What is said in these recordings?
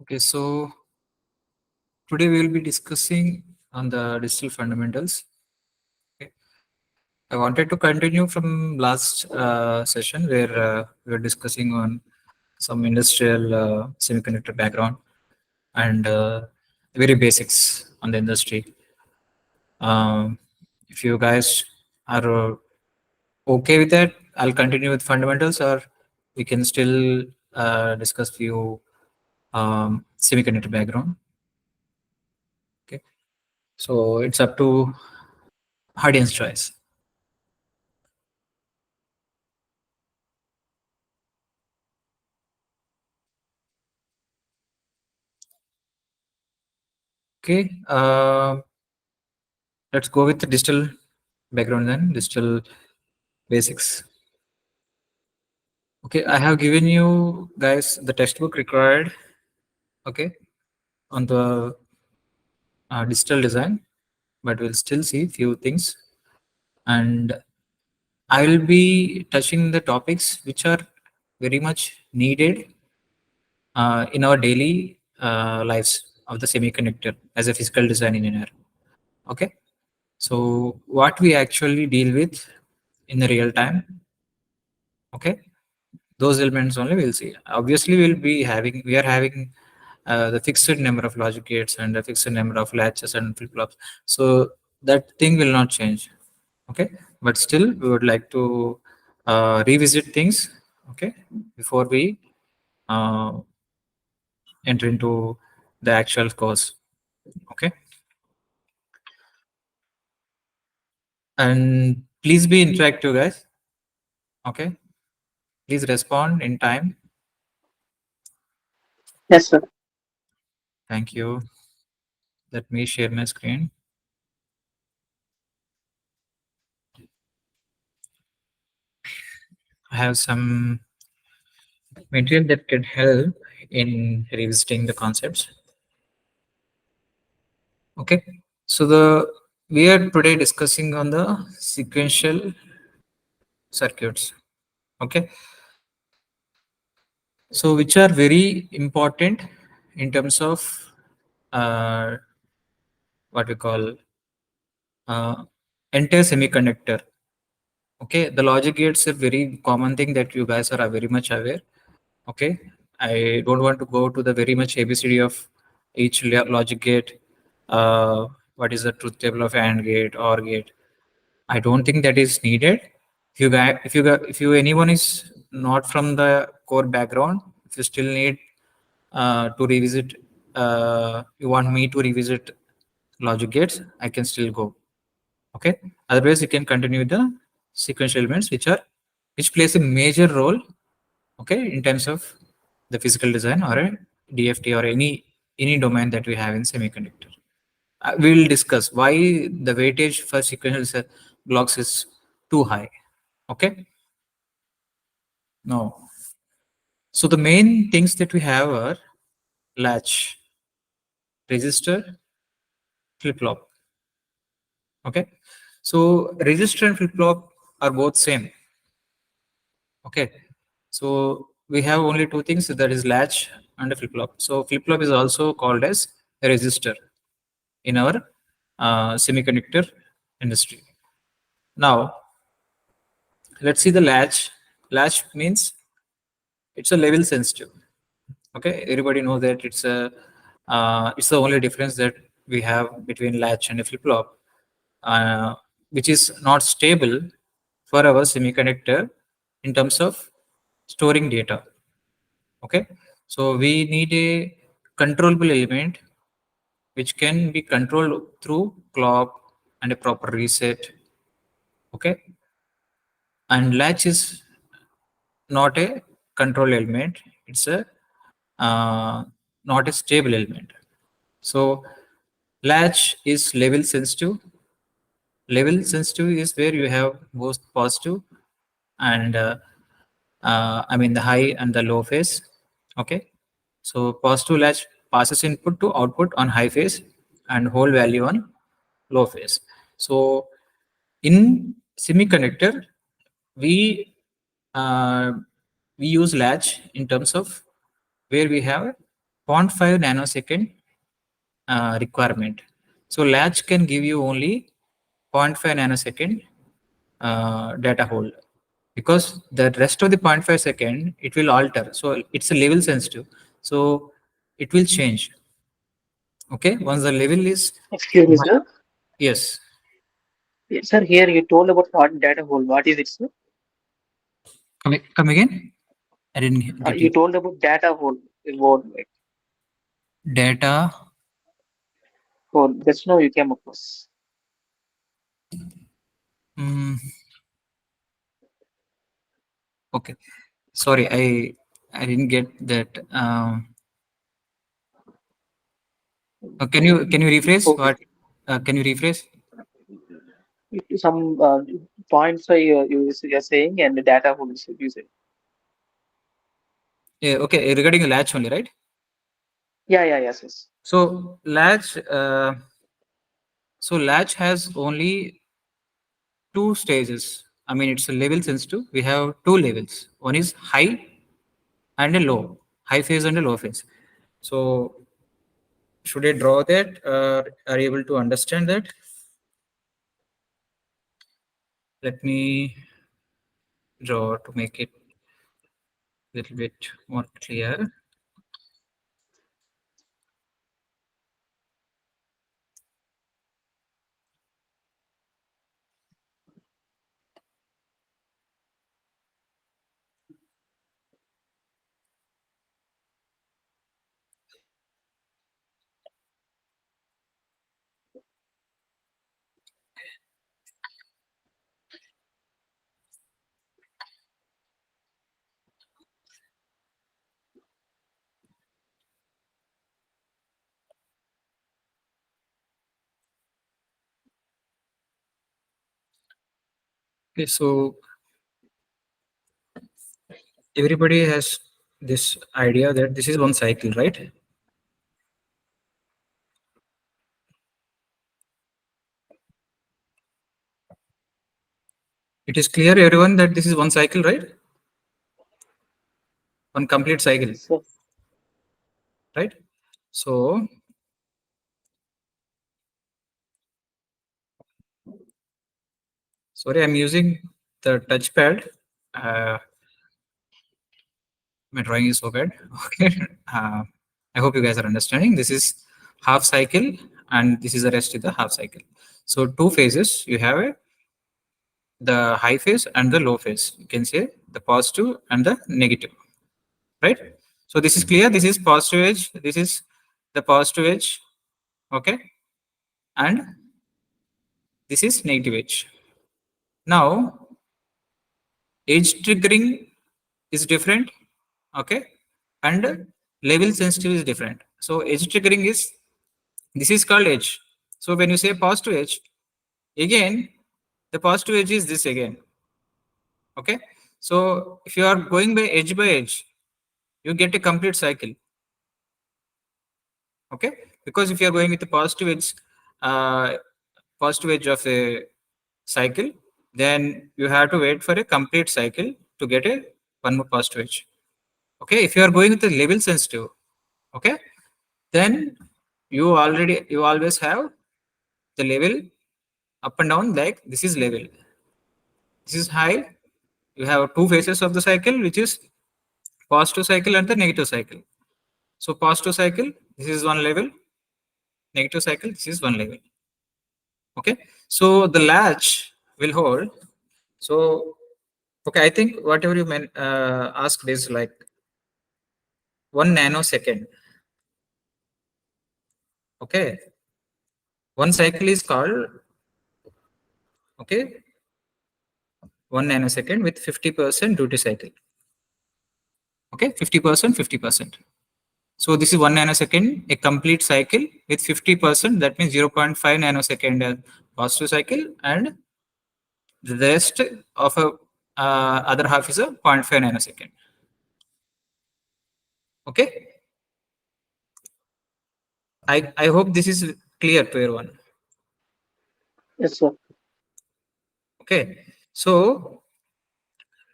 Okay, so today we will be discussing on the digital fundamentals. Okay. I wanted to continue from last session where we were discussing on some industrial semiconductor background and very basics on the industry. Um, if you guys are okay with that, I'll continue with fundamentals, or we can still discuss few semiconductor background. Okay, so it's up to audience choice. Okay, let's go with the digital background then, digital basics. Okay, I have given you guys the textbook required, okay, on the digital design, but we'll still see few things. And I will be touching the topics which are very much needed in our daily lives of the semiconductor as a physical design engineer. Okay, so what we actually deal with in the real time. Okay, those elements only we'll see. Obviously, we are having the fixed number of logic gates and a fixed number of latches and flip flops. So that thing will not change. Okay, but still we would like to revisit things. Okay, before we uh, enter into the actual course. Okay, and please be interactive, guys. Okay, please respond in time. Yes, sir. Thank you. Let me share my screen. I have some material that can help in revisiting the concepts. Okay, so we are today discussing on the sequential circuits. Okay, so which are very important in terms of uh, what we call uh, entire semiconductor. Okay, the logic gates are very common thing that you guys are very much aware. Okay, I don't want to go to the very much ABCD of each logic gate. What is the truth table of AND gate or gate? I don't think that is needed. If you anyone is not from the core background, if you still need to revisit, you want me to revisit logic gates, I can still go. Okay. Otherwise, you can continue with the sequential elements, which plays a major role. Okay, in terms of the physical design or a DFT or any domain that we have in semiconductor. We will discuss why the weightage for sequential blocks is too high. Okay. No. So the main things that we have are latch, resistor, flip flop. Okay. So resistor and flip flop are both same. Okay. So we have only two things, that is latch and a flip flop. So flip flop is also called as a resistor in our semiconductor industry. Now let's see the latch. Latch means it's a level sensitive. Okay, everybody know that it's the only difference that we have between latch and a flip flop, which is not stable for our semiconductor in terms of storing data. Okay, so we need a controllable element which can be controlled through clock and a proper reset. Okay, and latch is not a control element, it's a not a stable element. So latch is level sensitive. Level sensitive is where you have both positive and I mean the high and the low phase. Okay, so positive latch passes input to output on high phase and whole value on low phase. So in semiconductor, we uh, we use latch in terms of where we have 0.5 nanosecond requirement. So latch can give you only 0.5 nanosecond data hold, because the rest of the 0.5 second it will alter. So it's a level sensitive. So it will change. Okay, once the level is, Excuse me, sir. yes. Yes, sir, here you told about hot data hole. What is it, sir? Come again. I didn't get You you. told about data hole. Word, like, Data. hole. That's now you came across. Mm, okay. Sorry, I didn't get that. Can you rephrase Okay. what? Can you rephrase? Some points you're saying and the data hole you say. Yeah, okay. Regarding the latch only, right? Yeah, yes, yes. So latch. So latch has only two stages. I mean, it's a level sensitive. We have two levels. One is high and a low, high phase and a low phase. So should I draw that? Are you able to understand that? Let me draw to make it a little bit more clear. Okay, so everybody has this idea that this is one cycle, right? It is clear, everyone, that this is one cycle, right? One complete cycle, Yes, sir. right? So sorry, I'm using the touchpad. Uh, my drawing is so bad. Okay. I hope you guys are understanding. This is half cycle, and this is the rest of the half cycle. So two phases. You have the high phase and the low phase. You can say the positive and the negative, right? So this is clear. This is positive edge. This is the positive edge. Okay, and this is negative edge. Now edge triggering is different. Okay, and level sensitive is different. So edge triggering is, this is called edge. So when you say positive edge, again the positive edge is this again. Okay, so if you are going by edge, you get a complete cycle. Okay, because if you are going with the uh, positive edge of a cycle, then you have to wait for a complete cycle to get a one more positive edge. Okay, if you are going with the level sensitive, okay, then you always have the level up and down, like this is level, this is high. You have two phases of the cycle, which is positive cycle and the negative cycle. So positive cycle, this is one level. Negative cycle, this is one level. Okay, so the latch will hold. So okay, I think whatever you asked is like 1 nanosecond. Okay, one cycle is called, okay, 1 nanosecond with 50% duty cycle. Okay, 50%, 50%. So this is 1 nanosecond, a complete cycle with 50%. That means 0.5 nanosecond positive cycle, and the rest of a other half is a zero point 0.5 nanosecond. Okay, I hope this is clear to everyone. Yes, sir. Okay, so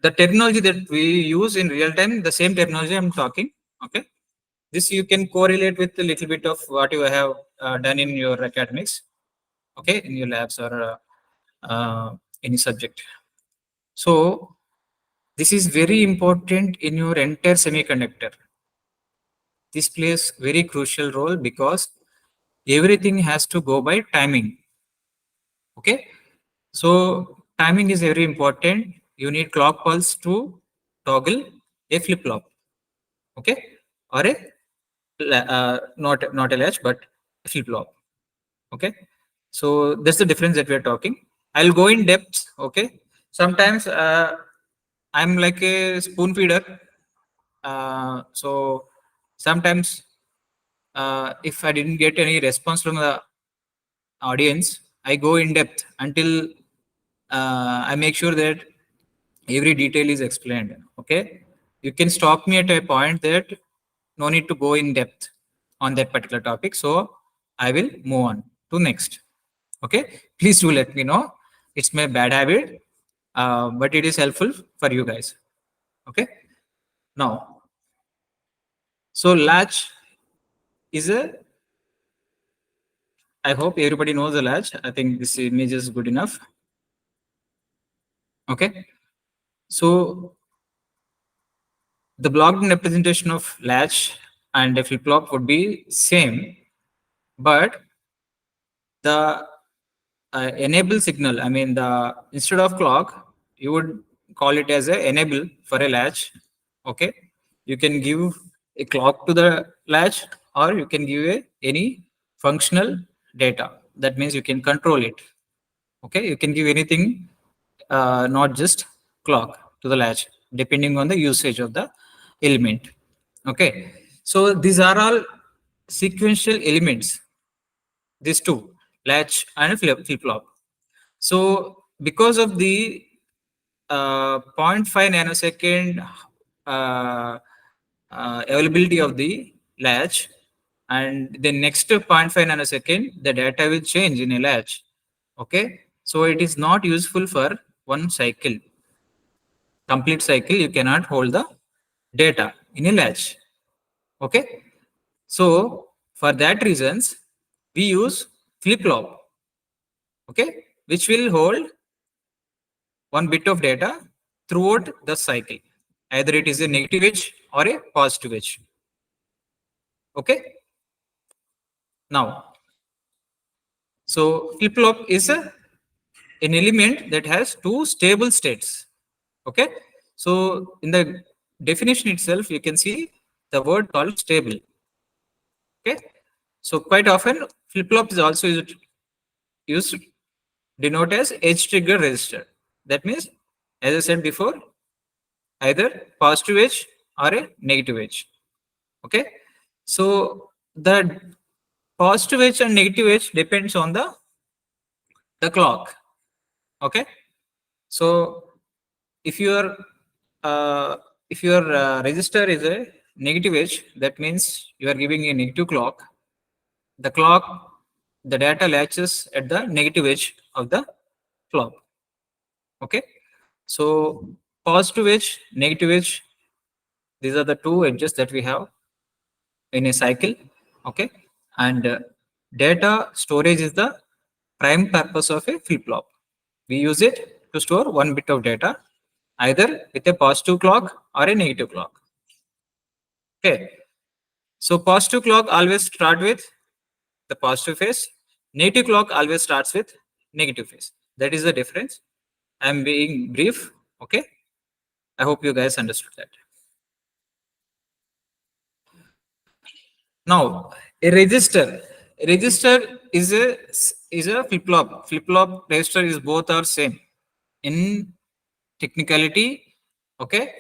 the technology that we use in real time, the same technology I'm talking. Okay, This you can correlate with a little bit of what you have done in your academics, okay, in your labs or any subject. So this is very important in your entire semiconductor. This plays very crucial role because everything has to go by timing. Okay, so timing is very important. You need clock pulse to toggle a flip flop. Okay, or a not a latch but flip flop. Okay, so that's the difference that we are talking. I'll go in depth. Okay, sometimes I'm like a spoon feeder. So sometimes if I didn't get any response from the audience, I go in depth until I make sure that every detail is explained. Okay, you can stop me at a point that no need to go in depth on that particular topic. So I will move on to next. Okay, please do let me know. It's my bad habit, but it is helpful for you guys. Okay, now, so latch is a, I hope everybody knows the latch. I think this image is good enough. Okay, so the blocked representation of latch and a flip flop would be same, but the enable signal, I mean the instead of clock, you would call it as a enable for a latch. Okay, you can give a clock to the latch, or you can give any functional data. That means you can control it. Okay, you can give anything, not just clock to the latch, depending on the usage of the element. Okay, so these are all sequential elements, these two, latch and flip flop. So because of the 0.5 nanosecond availability of the latch, and the next 0.5 nanosecond, the data will change in a latch. Okay, so it is not useful for one cycle. Complete cycle, you cannot hold the data in a latch. Okay, so for that reasons, we use flip flop. Okay, which will hold one bit of data throughout the cycle. Either it is a negative edge or a positive edge. Okay. Now, so flip flop is an element that has two stable states. Okay. So in the definition itself, you can see the word called stable. Okay. So quite often flip flop is also used denote as edge trigger register. That means, as I said before, either positive edge or a negative edge. Okay, so the positive edge and negative edge depends on the clock. Okay, so if your if your register is a negative edge, that means you are giving a negative clock. The clock, the data latches at the negative edge of the clock. Okay, so positive edge, negative edge, these are the two edges that we have in a cycle. Okay, and data storage is the prime purpose of a flip flop. We use it to store one bit of data, either with a positive clock or a negative clock. Okay, so positive clock always start with the positive phase, negative clock always starts with negative phase. That is the difference. I'm being brief. Okay, I hope you guys understood that. Now, a register is a flip flop. Flip flop register is both are same in technicality. Okay,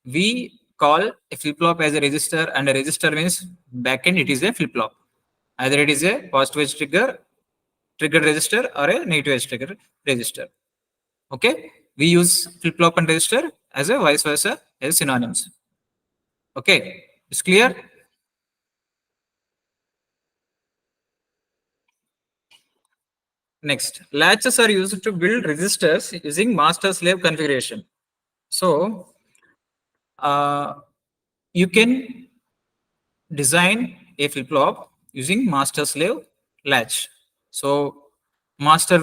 we call a flip flop as a register, and a register means backend. It is a flip flop. Either it is a positive edge trigger register or a negative edge trigger register. Okay, we use flip flop and register as a vice versa as synonyms. Okay, it's clear. Next, latches are used to build registers using master-slave configuration. So, you can design a flip-flop using master slave latch. So master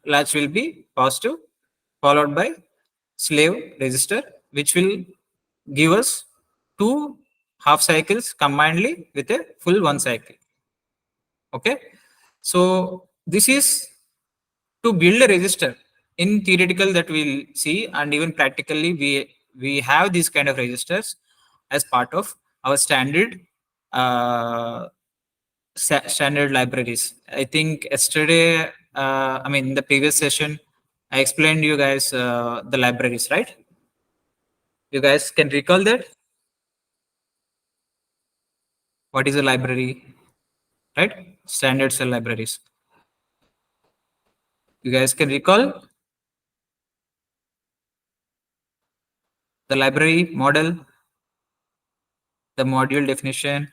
latch will be positive, followed by slave register, which will give us two half cycles combinedly with a full one cycle. Okay, so this is to build a register. In theoretical that we'll see, and even practically we have these kind of registers as part of our standard uh, standard libraries. I think yesterday, I mean, in the previous session, I explained you guys the libraries, right? You guys can recall that? What is a library, right? Standard cell libraries. You guys can recall the library model, the module definition.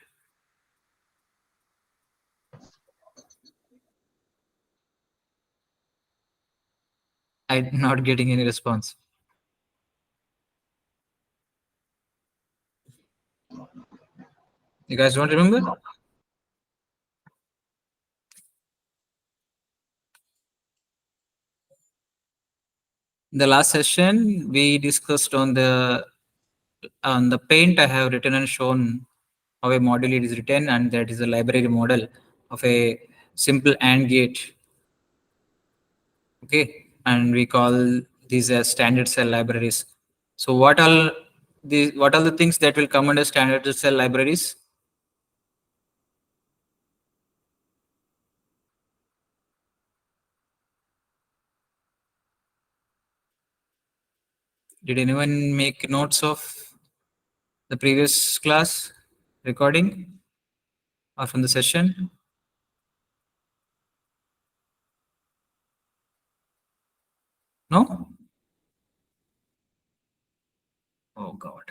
I'm not getting any response. You guys don't remember? In the last session, we discussed on the paint. I have written and shown how a module it is written, and that is a library model of a simple AND gate. Okay, and we call these as standard cell libraries. So what are the things that will come under standard cell libraries? Did anyone make notes of the previous class recording or from the session? No? Oh God.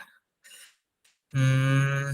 Hmm.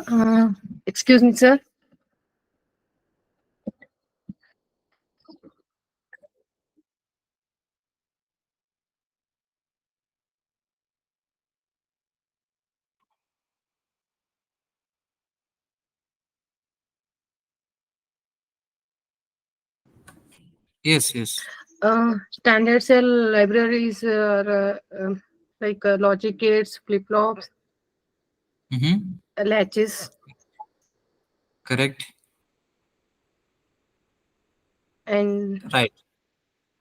Uh, Excuse me, sir. Yes, yes. Standard cell libraries are like logic gates, flip flops, Mm-hmm. latches, Correct. and Right.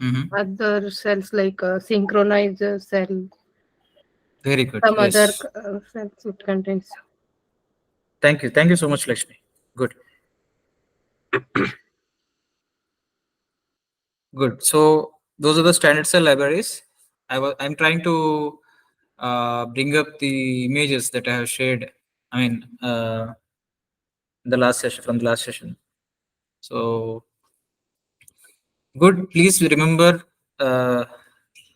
Mm-hmm. other cells like synchronizer cell, Very good. some other Yes. cells it contains. Thank you. Thank you so much, Lakshmi. Good. Good. So those are the standard cell libraries. I'm trying to bring up the images that I have shared. I mean, the last session from the last session. So good. Please remember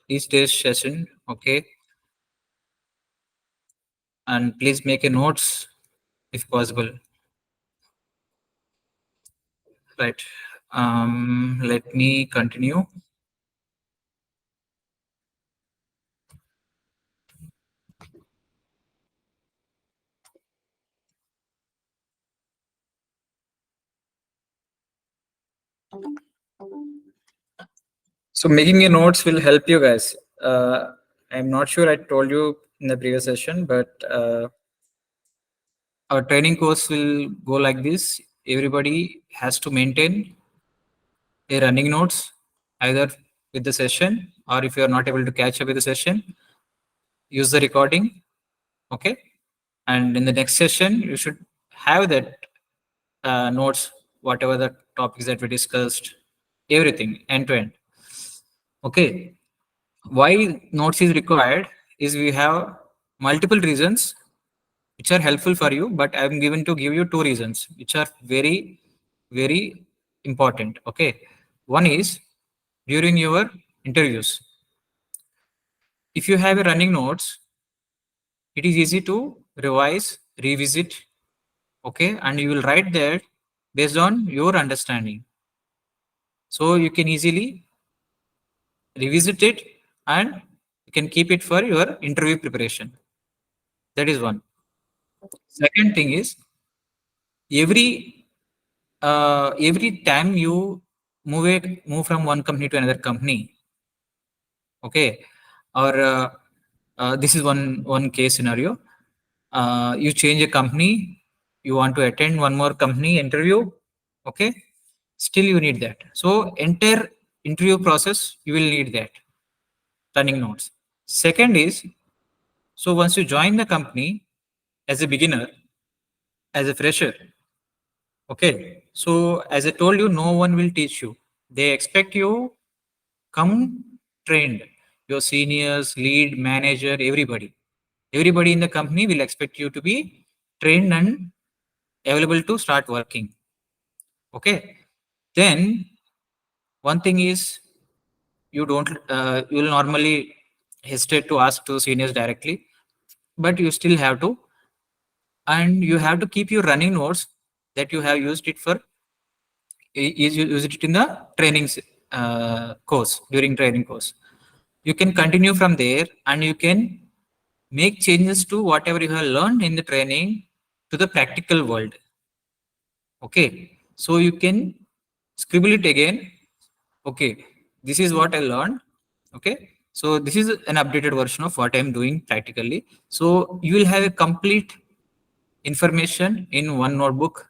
each day's session. Okay, and please make a notes if possible. Right. Let me continue. So making a notes will help you guys. I'm not sure I told you in the previous session, but our training course will go like this. Everybody has to maintain a running notes either with the session, or if you are not able to catch up with the session, use the recording. Okay. And in the next session, you should have that notes whatever the topics that we discussed, everything end to end. Okay. Why notes is required is we have multiple reasons which are helpful for you, but I'm given to give you two reasons which are very, very important. Okay. One is during your interviews. If you have a running notes, it is easy to revise, revisit, okay, and you will write that based on your understanding. So you can easily revisit it and you can keep it for your interview preparation. That is one. Second thing is every every time you move from one company to another company, okay, or this is one case scenario. You change a company, you want to attend one more company interview, okay, still you need that. So entire interview process you will need that running notes. Second is, so once you join the company as a beginner, as a fresher, okay, so as I told you, no one will teach you. They expect you come trained. Your seniors, lead, manager, everybody in the company will expect you to be trained and available to start working. Okay. Then one thing is you will normally hesitate to ask to seniors directly, but you still have to, and you have to keep your running notes that you have used it for is you use it in the trainings course during training course. You can continue from there and you can make changes to whatever you have learned in the training to the practical world. Okay, so you can scribble it again. Okay, this is what I learned. Okay, so this is an updated version of what I'm doing practically. So you will have a complete information in one notebook.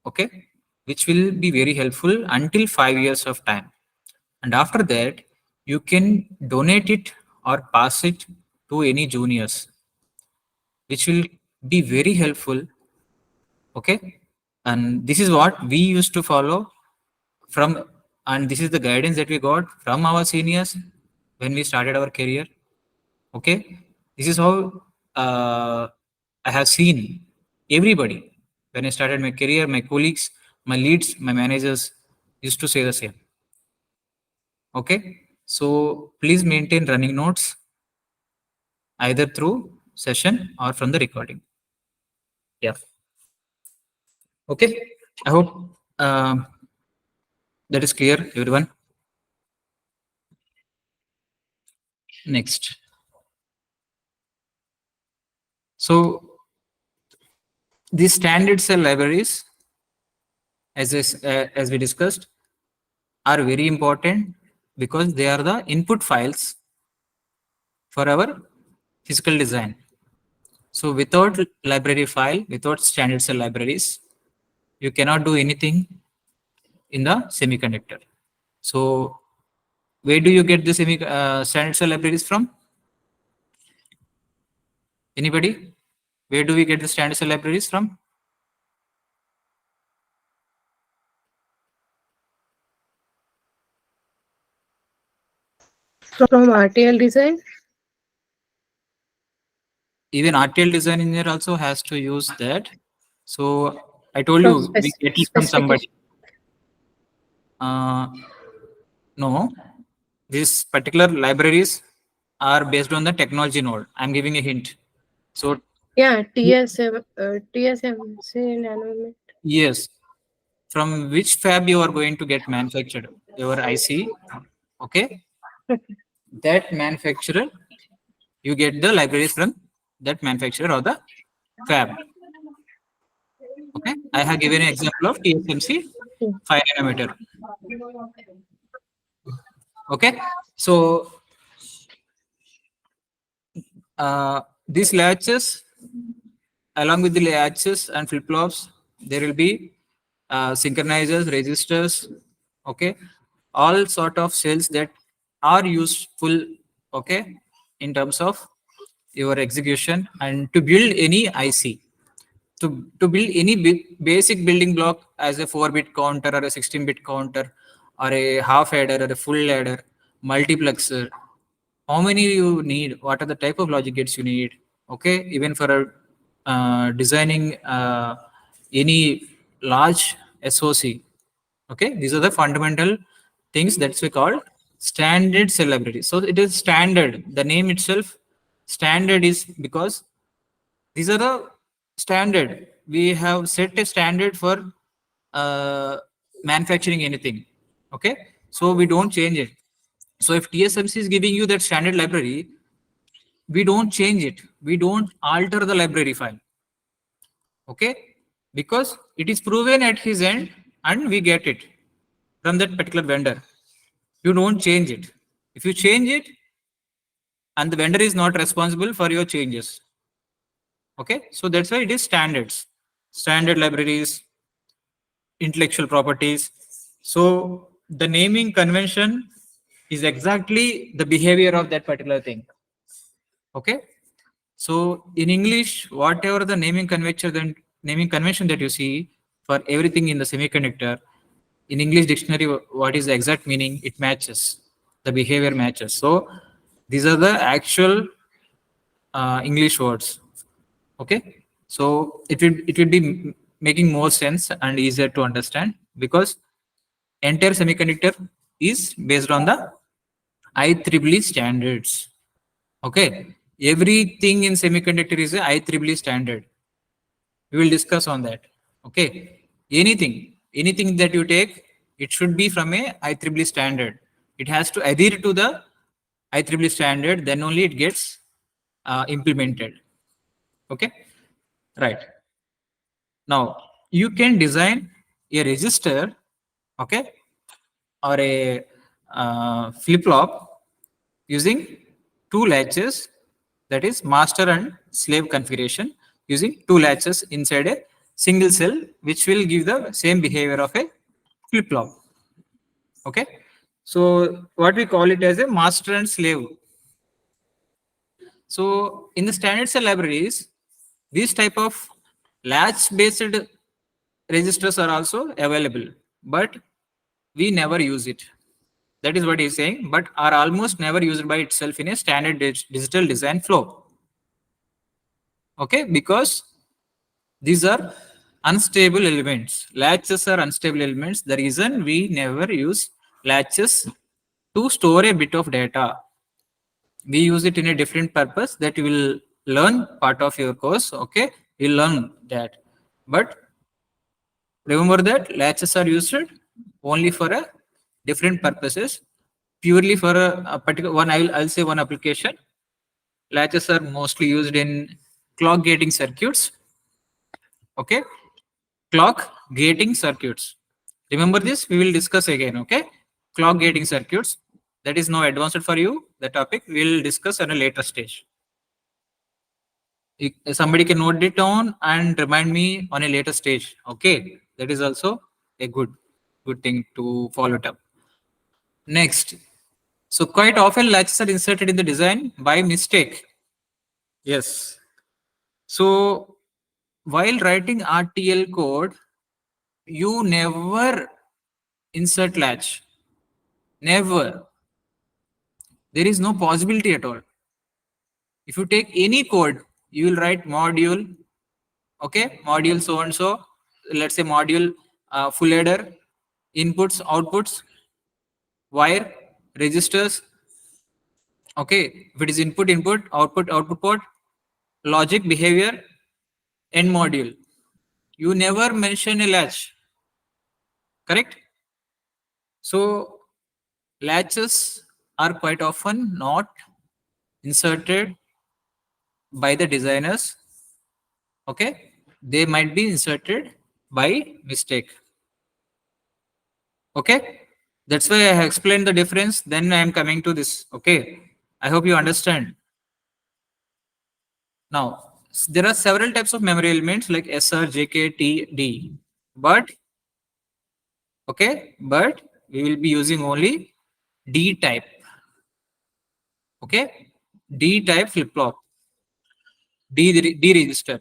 Okay, which will be very helpful until 5 years of time, and after that you can donate it or pass it to any juniors, which will be very helpful. Okay, and this is what we used to follow from, and this is the guidance that we got from our seniors when we started our career. Okay, this is how I have seen everybody when I started my career. My colleagues, my leads, my managers used to say the same. Okay, so please maintain running notes either through session or from the recording. Yeah. Okay, I hope that is clear, everyone. Next. So these standard cell libraries, as we discussed, are very important because they are the input files for our physical design. So without library file, without standard cell libraries, you cannot do anything in the semiconductor. So where do you get the standard cell libraries from? Anybody? Where do we get the standard cell libraries from? From RTL design. Even RTL design engineer also has to use that. So I told From you we get it from specification. somebody. Uh, no, these particular libraries are based on the technology node. I'm giving a hint. So Yeah, TSMC nanometer. yes, from which fab you are going to get manufactured your IC. Okay, that manufacturer, you get the libraries from that manufacturer or the fab. Okay, I have given an example of TSMC 5 nanometer. Okay, so these latches, along with the latches and flip flops, there will be synchronizers, resistors, okay, all sort of cells that are useful, okay, in terms of your execution and to build any IC. to build any basic building block as a 4-bit counter or a 16-bit counter or a half adder or a full adder, multiplexer, how many you need, what are the type of logic gates you need. Okay, even for designing any large SOC. Okay, these are the fundamental things that's we call standard cell library. So it is standard, the name itself standard is because these are the standard. We have set a standard for manufacturing anything. Okay, so we don't change it. So if TSMC is giving you that standard library, we don't change it. We don't alter the library file. Okay, because it is proven at his end and we get it from that particular vendor. You don't change it. If you change it, and the vendor is not responsible for your changes. Okay, so that's why it is standards, standard libraries, intellectual properties. So the naming convention is exactly the behavior of that particular thing. Okay, so in English, whatever the naming convention that you see for everything in the semiconductor, in English dictionary, what is the exact meaning? It matches. The behavior matches. So these are the actual English words. Okay, so it will be making more sense and easier to understand because entire semiconductor is based on the IEEE standards. Okay, everything in semiconductor is a IEEE standard. We will discuss on that. Okay, anything that you take, it should be from a IEEE standard. It has to adhere to the IEEE standard, then only it gets implemented. Okay, right. Now you can design a register, okay, or a flip flop using two latches, that is master and slave configuration, using two latches inside a single cell, which will give the same behavior of a flip flop. Okay, so what we call it as a master and slave. So in the standard cell libraries, these type of latch based registers are also available, but we never use it. That is what he's saying, but are almost never used by itself in a standard digital design flow. Okay, because these are unstable elements. Latches are unstable elements. The reason we never use latches to store a bit of data. We use it in a different purpose that you will learn part of your course. Okay, you'll learn that. But remember that latches are used only for a different purposes, purely for a particular one. I'll say one application. Latches are mostly used in clock gating circuits. Okay, clock gating circuits. Remember this, we will discuss again. Okay, clock gating circuits. That is now advanced for you. The topic we will discuss at a later stage. Somebody can note it down and remind me on a later stage. Okay, that is also a good thing to follow it up. Next, so quite often latches are inserted in the design by mistake. Yes. So while writing RTL code, you never insert latch. Never. There is no possibility at all. If you take any code, you will write module. Okay, module so and so. Let's say module full header, inputs, outputs, wire, registers. Okay, if it is input, output port, logic, behavior, end module. You never mention a latch. Correct? So latches are quite often not inserted by the designers. Okay, they might be inserted by mistake. Okay, that's why I have explained the difference. Then I am coming to this. Okay, I hope you understand. Now there are several types of memory elements like SR, JK, T, D, but okay, but we will be using only D type. Okay, D type flip flop, D register.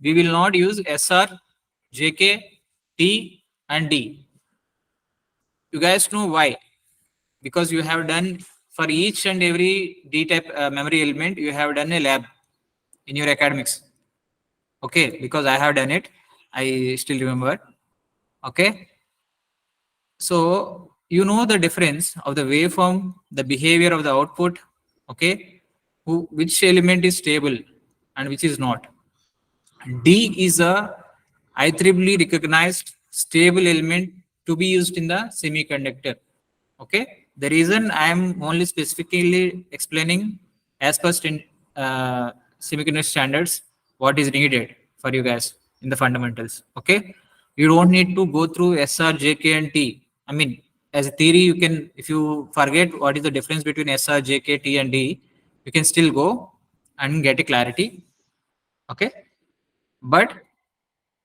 we will not use SR, JK, T, and D. You guys know why? Because you have done for each and every D type memory element, you have done a lab in your academics. Okay, because I have done it, I still remember. Okay, so you know the difference of the waveform, the behavior of the output. Okay, which element is stable and which is not. D is a IEEE recognized stable element to be used in the semiconductor. Okay, the reason I am only specifically explaining as per semiconductor standards what is needed for you guys in the fundamentals. Okay, you don't need to go through SR, JK, and T. I mean, as a theory, you can, if you forget what is the difference between SR, JK, T, and D, you can still go and get a clarity. Okay, but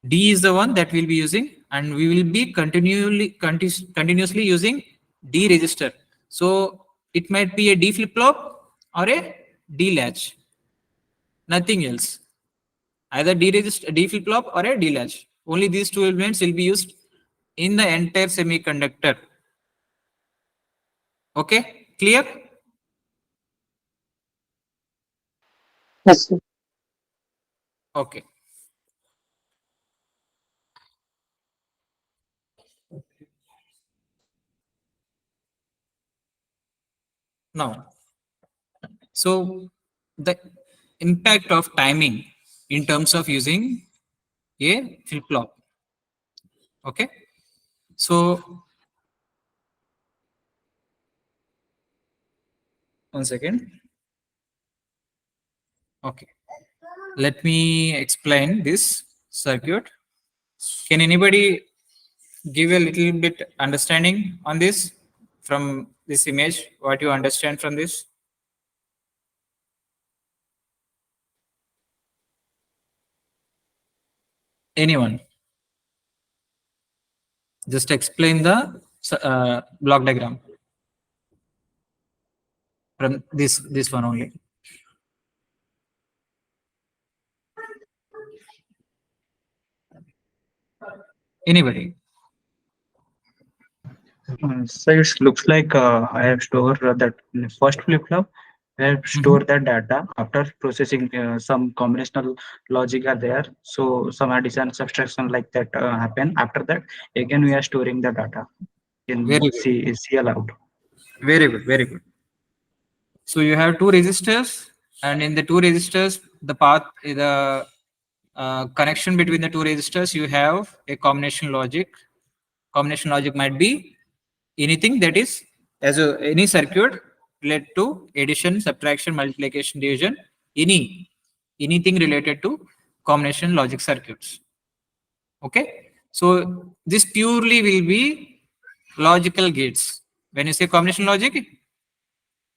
D is the one that we'll be using, and we will be continuously using D register. So it might be a D flip flop or a D latch, nothing else. Either D register, D flip flop or a D latch. Only these two elements will be used in the entire semiconductor. Okay, clear? Yes, sir. Okay. Now, so the impact of timing in terms of using a flip flop. Okay, so 1 second. Okay, let me explain this circuit. Can anybody give a little bit understanding on this from this image? What you understand from this? Anyone? Just explain the block diagram from this one only. Anybody? So it looks like I have stored that in the first flip flop. I have stored that data after processing some combinational logic are there. So some addition, subtraction like that happen. After that, again we are storing the data in Very good. C aloud. Very good. Very good. So you have two resistors, and in the two resistors, the path, the connection between the two resistors, you have a combination logic. Combination logic might be anything that is any circuit related to addition, subtraction, multiplication, division, anything related to combination logic circuits. Okay, so this purely will be logical gates. When you say combination logic,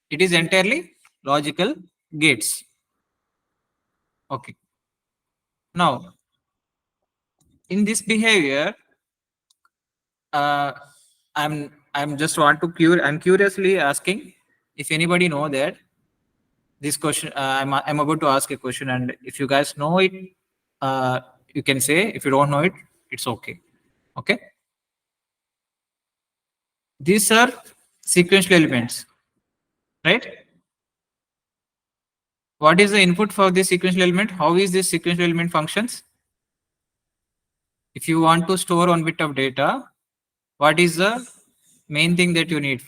it is entirely logical gates. Okay, now in this behavior, uh, I'm just want to I'm curiously asking if anybody know that this question. I'm about to ask a question, and if you guys know it, you can say. If you don't know it, it's okay. Okay, these are sequential elements, right? What is the input for this sequential element? How is this sequential element functions? If you want to store 1 bit of data, what is the main thing that you need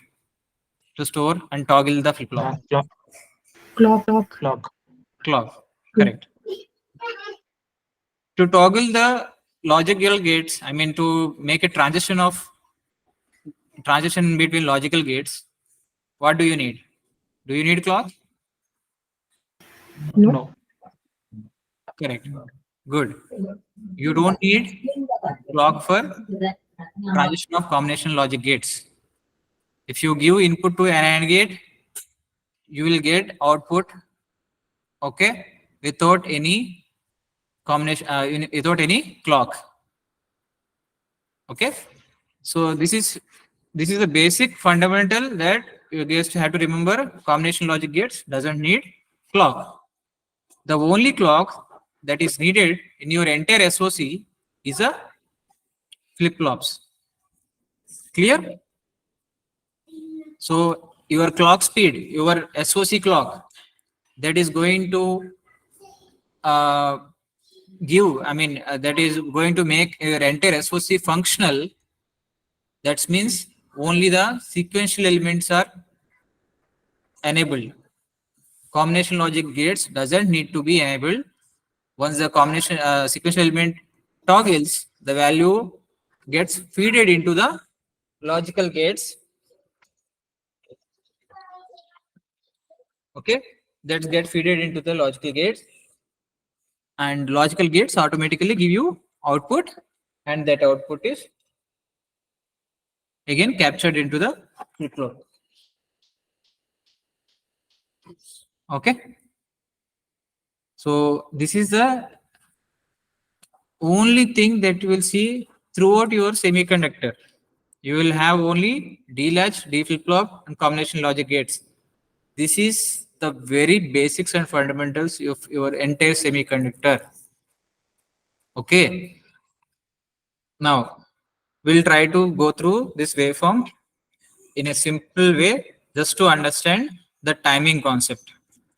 to store and toggle the flip flop? Clock, Clock. clock. Clock. Correct. To toggle the logical gates, I mean to make a transition between logical gates, what do you need? Do you need clock? No. No. Correct. Good. You don't need clock for transition of combination logic gates. If you give input to an AND gate, you will get output, okay, without any combination, without any clock. Okay, so this is the basic fundamental that you guys have to remember. Combination logic gates doesn't need clock. The only clock that is needed in your entire SOC is a flip-flops. Clear? So your clock speed, your SOC clock, that is going to uh, that is going to make your entire SOC functional. That means only the sequential elements are enabled. Combination logic gates doesn't need to be enabled. Once the combination sequential element toggles, the value gets feeded into the logical gates. Okay, that get feeded into the logical gates, and logical gates automatically give you output, and that output is again captured into the flip-flop. Okay, so this is the only thing that you will see throughout your semiconductor. You will have only D latch, D flip-flop, and combination logic gates. This is the very basics and fundamentals of your entire semiconductor. Okay. Now, we'll try to go through this waveform in a simple way just to understand the timing concept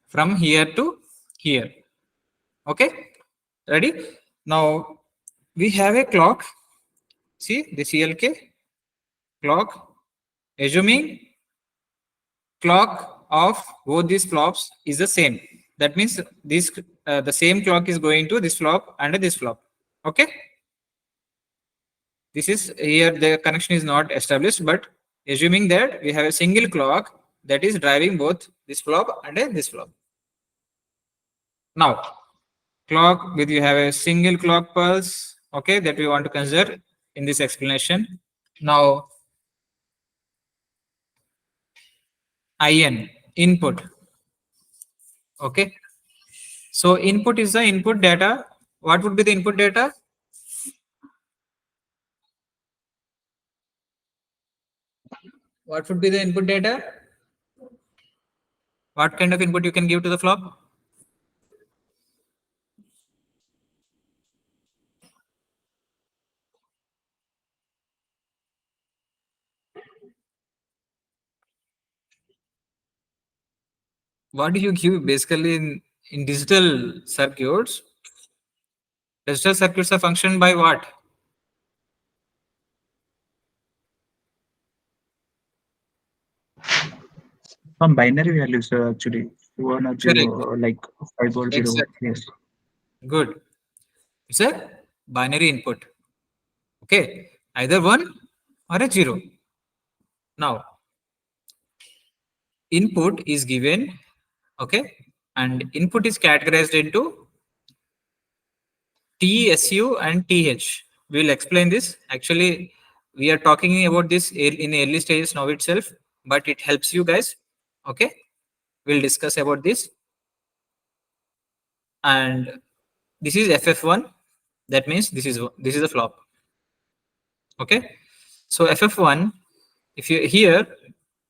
from here to here. Okay. Ready? Now, we have a clock. See the CLK clock. Assuming clock of both these flops is the same. That means this the same clock is going to this flop and this flop. Okay. This is here the connection is not established, but assuming that we have a single clock that is driving both this flop and this flop. Now, clock with you have a single clock pulse, okay, that we want to consider in this explanation. Now, IN input. Okay. So input is the input data. What would be the input data? What would be the input data? What kind of input you can give to the flop? What do you give basically in digital circuits? Digital circuits are functioned by what? Some binary values actually, one or Correct. zero, like 5 or 0. Exactly. Yes. Good. It's a binary input. Okay. Either 1 or a 0. Now, input is given. Okay. And input is categorized into T, SU, and TH. We will explain this. Actually, we are talking about this in early stages now itself, but it helps you guys. Okay. We'll discuss about this. And this is FF1. That means this is a flop. Okay. So FF1, if you here,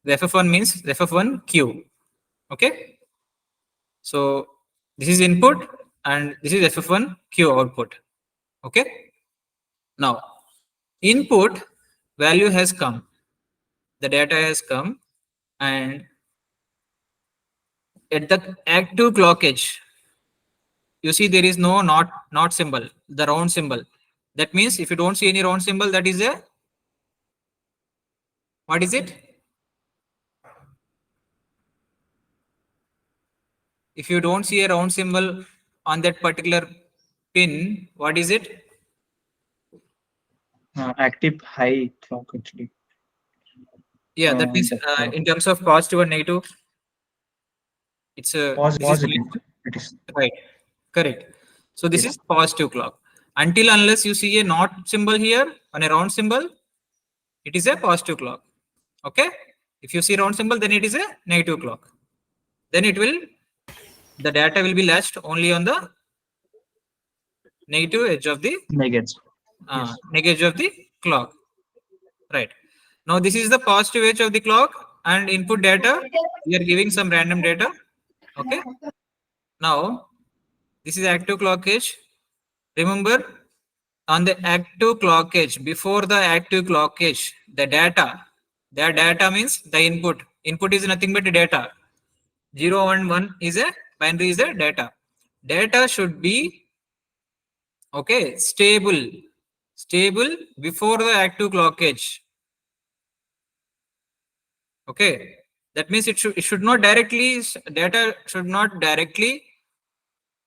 the FF1 means the FF1 Q. Okay. So this is input and this is FF1 Q output. Okay. Now, input value has come. The data has come, and at the active clock edge, you see there is no not symbol, the round symbol. That means if you don't see any round symbol, that is a, what is it? If you don't see a round symbol on that particular pin, what is it? Active high clock actually. Yeah, that means in terms of positive and negative, it's a Positive. It is. right. Correct. So this Yes. is positive clock. Until unless you see a not symbol here on a round symbol, it is a positive clock. Okay. If you see round symbol, then it is a negative clock. Then the data will be latched only on the negative edge of the Negatives. Yes. negative edge of the clock. Right. Now this is the positive edge of the clock, and input data, we are giving some random data. Okay. Now This is active clock edge. Remember, on the active clock edge, before the active clock edge, the data means the input. Input is nothing but data. 0 and 1 is a binary, is a data. Data should be stable before the active clock edge. Okay, that means it should not directly, data should not directly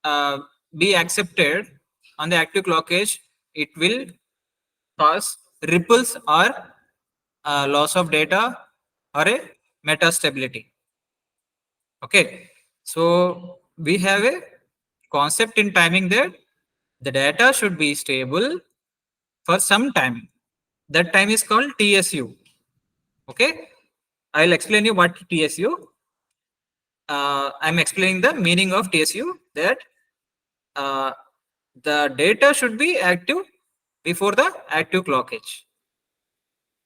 uh, be accepted on the active clock edge. It will cause ripples or loss of data or a metastability. Okay, so we have a concept in timing that the data should be stable for some time. That time is called TSU. Okay, I'll explain you what TSU. I'm explaining the meaning of TSU, that uh, the data should be active before the active clock edge.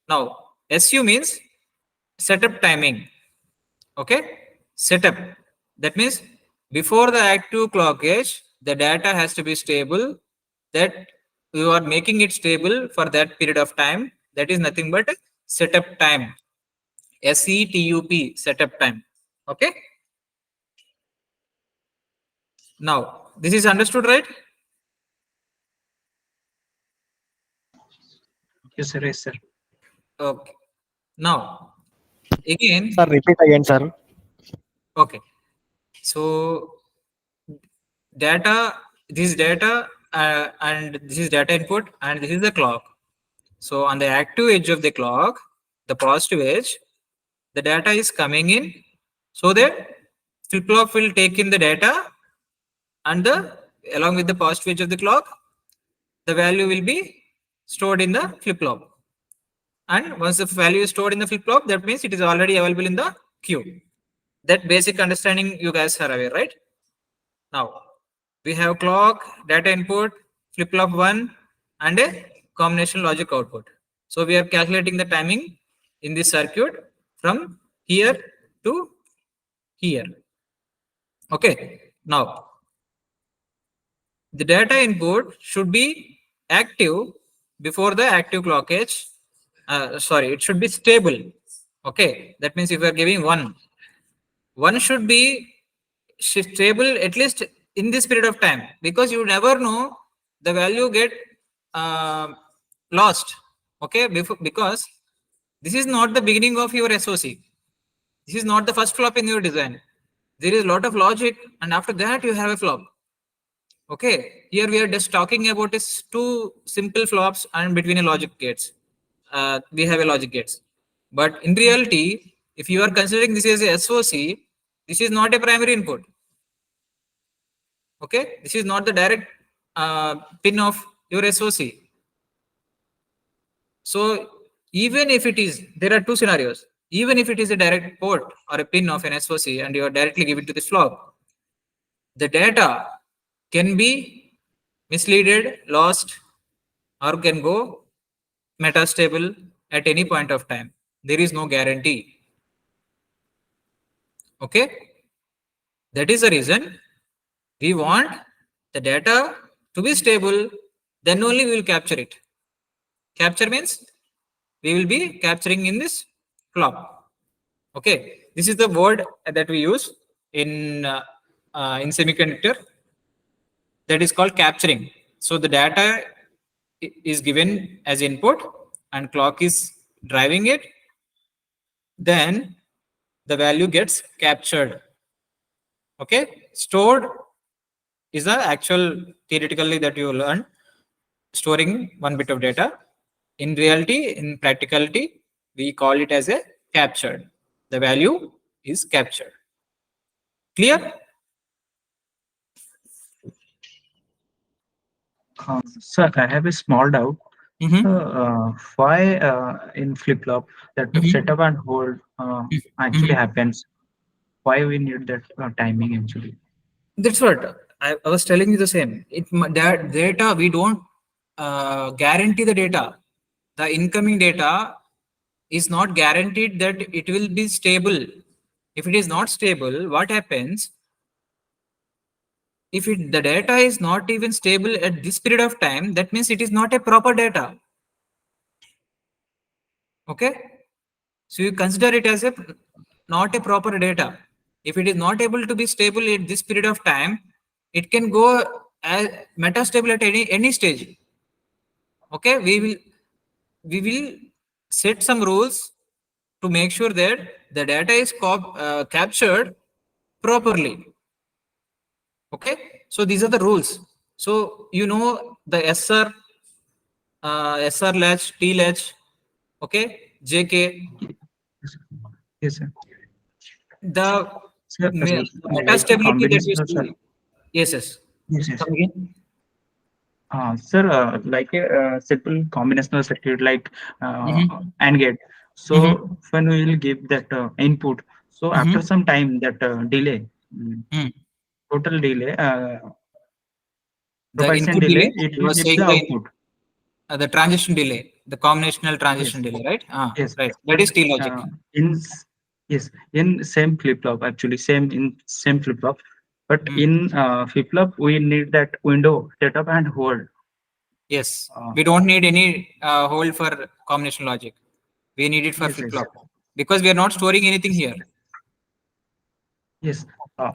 Now, SU means setup timing. Okay, setup. That means before the active clock edge, the data has to be stable. That you are making it stable for that period of time. That is nothing but setup time. SETUP, setup time. Okay. Now, this is understood, right? Yes, sir. Yes, sir. Okay. Now, again, Sir, repeat again, sir. okay. So, data, this data and this is data input and this is the clock. So, on the active edge of the clock, the positive edge, the data is coming in, so that flip-flop will take in the data, and the along with the positive edge of the clock, the value will be stored in the flip-flop. And once the value is stored in the flip-flop, that means it is already available in the queue. That basic understanding you guys are aware, right? Now, we have clock, data input, flip-flop 1, and a combination logic output. So we are calculating the timing in this circuit from here to here. Okay. Now, the data input should be active before the active clock edge. Sorry, it should be stable. Okay, that means if you are giving one should be stable at least in this period of time, because you never know the value get uh, lost. Okay, because this is not the beginning of your SOC. This is not the first flop in your design. There is a lot of logic, and after that you have a flop. Okay, here we are just talking about is two simple flops and between a logic gates. We have a logic gates, but in reality, if you are considering this as a SOC, this is not a primary input. Okay, this is not the direct pin of your SOC. So even if it is, there are two scenarios. Even if it is a direct port or a pin of an SOC and you are directly giving to this flop, the data can be misleaded, lost, or can go metastable at any point of time. There is no guarantee. Okay, that is the reason we want the data to be stable, then only we will capture it. Capture means we will be capturing in this flop. Okay, this is the word that we use in semiconductor, that is called capturing. So the data is given as input and clock is driving it, then the value gets captured. Okay, stored is the actual theoretically that you learn, storing one bit of data. In reality, in practicality, we call it as a captured. The value is captured. Clear? Sir, I have a small doubt. Mhm. Why in flip flop that Mhm. setup and hold actually Mhm. happens? Why we need that timing actually? That's what I was telling you the same. That data we don't guarantee the data. The incoming data is not guaranteed that it will be stable. If it is not stable, what happens? if the data is not even stable at this period of time, that means it is not a proper data. Okay, so you consider it as a not a proper data. If it is not able to be stable at this period of time, it can go as metastable at any stage. Okay, we will set some rules to make sure that the data is captured properly. Okay, so these are the rules. So you know the SR latch, T latch, okay, JK, Yes, sir. the Sir, like metastability that you combinational see. Yes, yes. yes, yes. Come again. Sir, like a simple combinational circuit like Mm-hmm. AND gate. Mm-hmm. So when we will give that input, so after Mm-hmm. some time that delay, Mm. total delay, The propagation input delay, delay, it you will are give the saying output. the transition delay, the combinational Yes, transition delay, right? yes, Right. yes. That is T logic. In yes, in same flip flop actually, same flip flop, but Mm. in flip flop we need that window setup and hold. Yes. Uh, We don't need any hold for combination logic. We need it for yes, flip yes. flop because we are not storing anything here. Yes,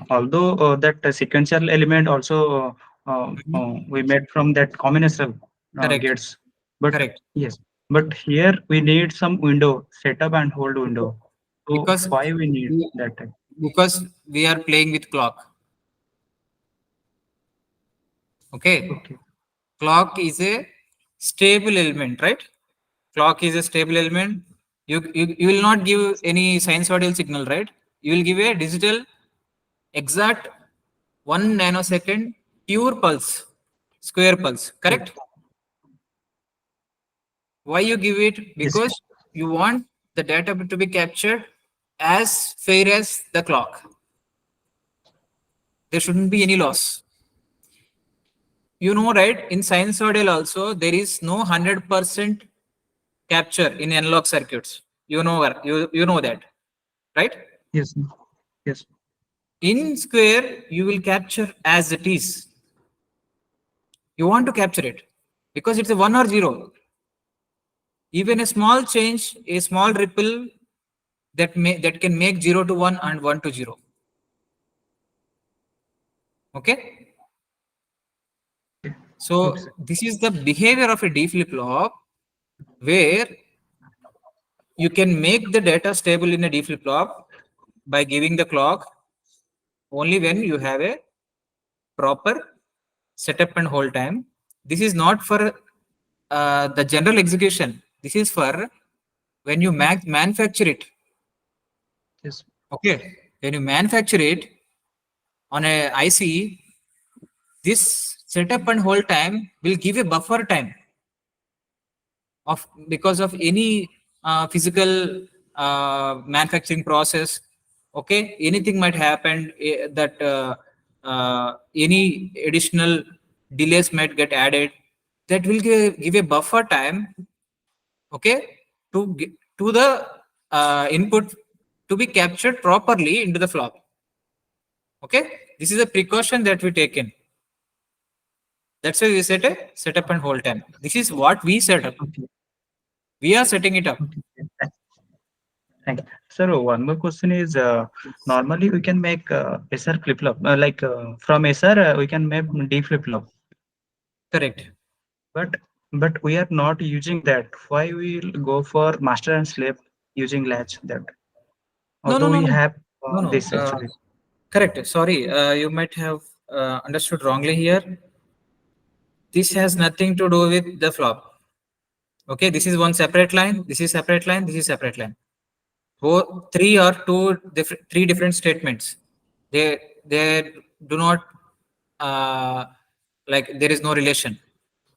although that sequential element also Mhm. we made from that combinational Correct. gates, but Correct. yes, but here we need some window setup and hold Because window. So because why we need we, that type? because we are playing with clock. Okay. Okay, Clock is a stable element, right? Clock is a stable element. You will not give any sinusoidal signal, right? You will give a digital exact 1 nanosecond pure pulse, square pulse, yes, correct? Why you give it? yes, Because you want the data to be captured as fair as the clock. There shouldn't be any loss. You know, right? In sinusoidal also, there is no 100% capture in analog circuits. You know that, right? yes, yes, In square, you will capture as it is. You want to capture it because it's a 1 or 0. Even a small change, a small ripple that can make 0 to 1 and 1 to 0. Okay. okay, okay, So sir. this is the behavior of a D flip flop where you can make the data stable in a D flip flop by giving the clock only when you have a proper setup and hold time. This is not for the general execution. This is for when you manufacture it. Yes, Okay. When you manufacture it on a IC, this setup and hold time will give a buffer time of because of any physical manufacturing process. Okay, anything might happen that any additional delays might get added. That will give a buffer time. Okay, to the input to be captured properly into the flop. Okay, this is a precaution that we take in. That's why we set a setup and hold time. This is what we set up. okay, We are setting it up. okay. Thank you. Sir, one more question is normally we can make SR flip flop like from SR we can make D flip flop. Correct. But we are not using that. Why we will go for master and slave using latch that? No, no, Although no, we no, have no, no. this actually. Correct. Sorry, you might have understood wrongly here. This has nothing to do with the flop. Okay, this is one separate line. This is separate line. This is separate line. Three or three different statements. They do not like there is no relation.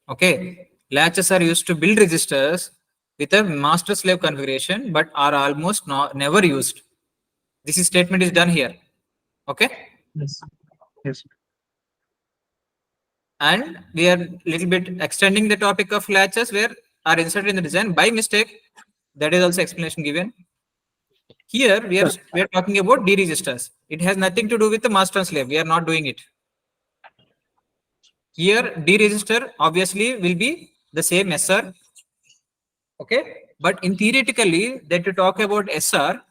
Okay, latches are used to build registers with a master slave configuration, but are almost never used. This is statement is done here. Okay, Yes. Yes. and we are little bit extending the topic of latches where are inserted in the design by mistake. That is also explanation given. Here we are talking about D registers. It has nothing to do with the master and slave. We are not doing it. Here D register obviously will be the same SR. Okay, but in theoretically that you talk about SR.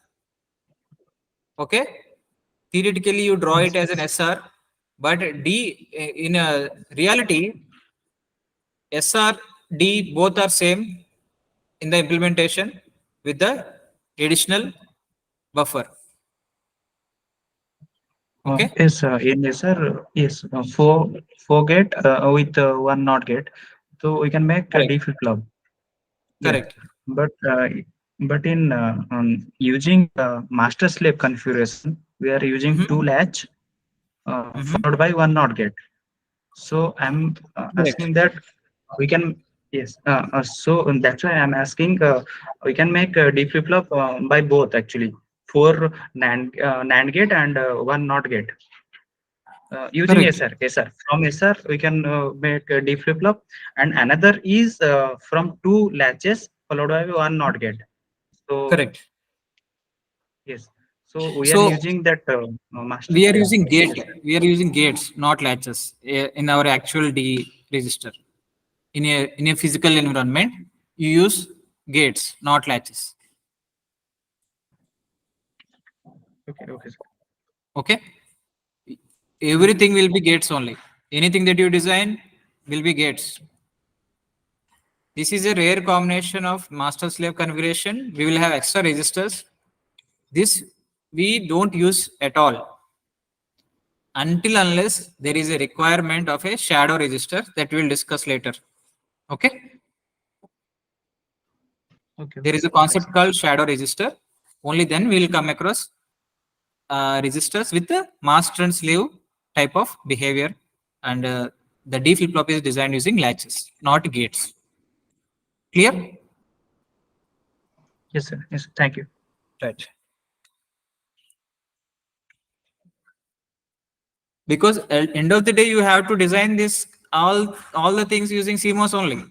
Okay, theoretically you draw it Yes, as an SR, but D in a reality SR D both are same in the implementation with the additional buffer. Okay, yes, in yes, sir. Yes, four gate with one not gate, so we can make a correct, D flip flop. Yes, correct. but in using master slave configuration, we are using two Mm-hmm. latch Mm-hmm. followed by one not gate. So I'm Correct, asking that we can, yes. So that's why I'm asking, we can make D flip flop by both actually, four NAND gate and one not gate. Using correct, SR, SR from SR we can make a D flip flop, and another is from two latches followed by one not gate. So correct. yes, so we are So using that master. we are Yeah, using gate. yes, We are using gates, not latches, in our actual D register. In a physical environment, you use gates, not latches. okay, okay, sir. Okay, everything will be gates only. Anything that you design will be gates. This is a rare combination of master slave configuration. We will have extra registers. This we don't use at all until unless there is a requirement of a shadow register that we will discuss later. Okay, Okay, there okay, is a right, concept sir. called shadow register. Only then we will come across registers with the master and slave type of behavior, and the D flip flop is designed using latches, not gates. Clear? Yes, sir. Yes, thank you. Right. Because at end of the day, you have to design this all the things using CMOS only.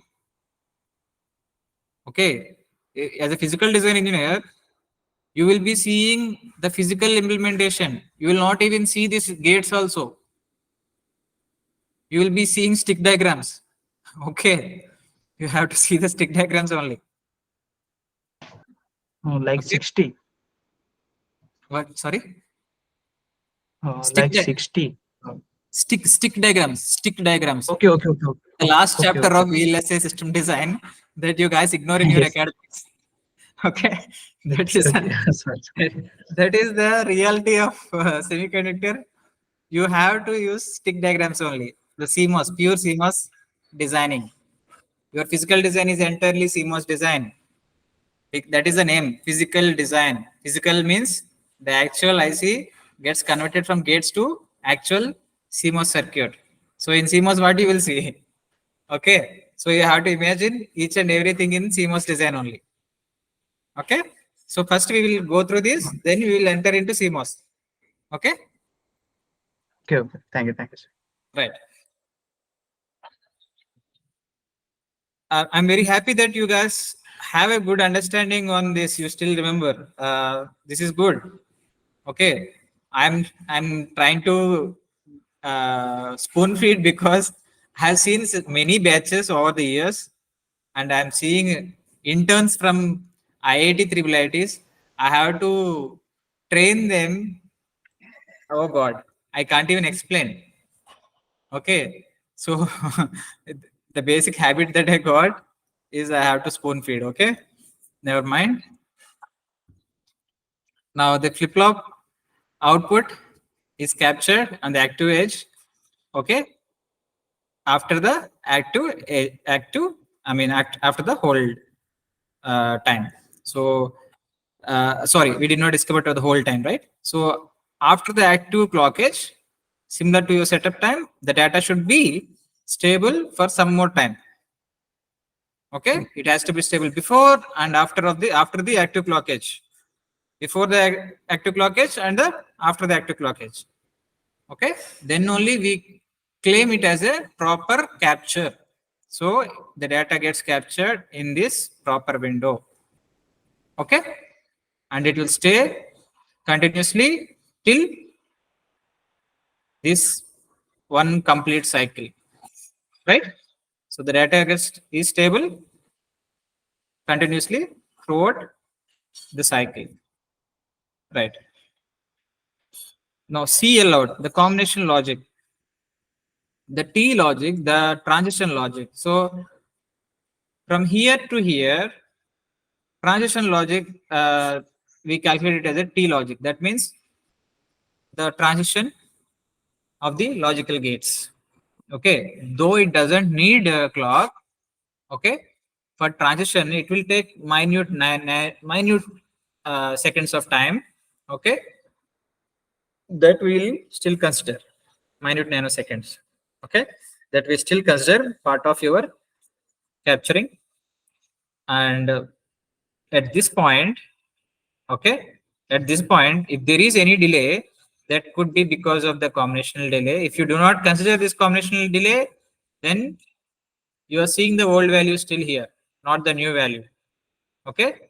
Okay. As a physical design engineer, you will be seeing the physical implementation. You will not even see these gates also. You will be seeing stick diagrams. Okay. You have to see the stick diagrams only. Like Okay. 60, What? Sorry. Stick like di- 60. stick diagrams. Stick diagrams. Okay, okay, okay, The okay, last okay, chapter okay. of VLSI system design that you guys ignore in your Yes, academics. Okay, that yes, is okay. Sorry. that is the reality of semiconductor. You have to use stick diagrams only. The CMOS, pure CMOS designing. Your physical design is entirely CMOS design. That is the name, physical design. Physical means the actual IC gets converted from gates to actual CMOS circuit. So in CMOS, what you will see? Okay, so you have to imagine each and everything in CMOS design only. Okay, so first we will go through this, then we will enter into CMOS. Okay, Okay, okay. Thank you, sir. right. I'm very happy that you guys have a good understanding on this. You still remember. This is good. Okay, I'm trying to spoon feed because I've seen many batches over the years, and I'm seeing interns from IIT triple ITs. I have to train them. Oh God, I can't even explain. Okay, so the basic habit that I got is I have to spoon feed. Okay, never mind. Now the flip flop output is captured on the active edge. Okay, after the active, I mean after the hold time. So sorry, we did not discover the whole time, right? So after the active clock edge, similar to your setup time, the data should be stable for some more time. Okay, it has to be stable before and after the active clock edge, before the active clock edge and the after the active clock edge. Okay, then only we claim it as a proper capture. So the data gets captured in this proper window. Okay, and it will stay continuously till this one complete cycle. right? So the data is stable continuously throughout the cycle, right? Now CL out, the combination logic, the T logic, the transition logic. So from here to here, transition logic, we calculate it as a T logic. That means the transition of the logical gates. Okay, though it doesn't need a clock. Okay, for transition, it will take minute seconds of time. Okay, that we will still consider minute nanoseconds. Okay, that we still consider part of your capturing. And at this point, okay, at this point, if there is any delay, that could be because of the combinational delay. If you do not consider this combinational delay, then you are seeing the old value still here, not the new value. Okay,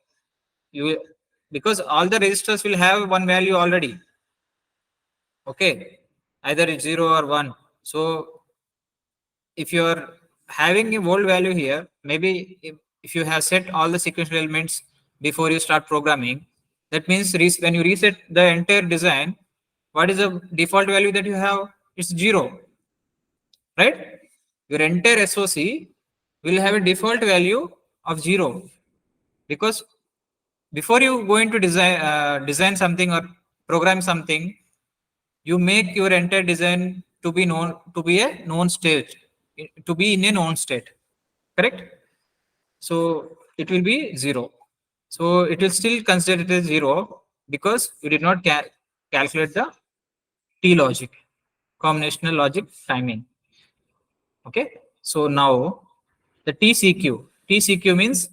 you, because all the registers will have one value already. Okay, either it's 0 or 1. So if you are having a old value here, maybe if you have set all the sequential elements before you start programming, that means when you reset the entire design, what is the default value that you have? It's 0, right? Your entire SOC will have a default value of 0, because before you go into design something or program something, you make your entire design to be known, to be a known state, to be in a known state, correct? So it will be 0. So it will still consider it as 0 because you did not calculate the T logic, combinational logic timing. Okay, so now the TCQ means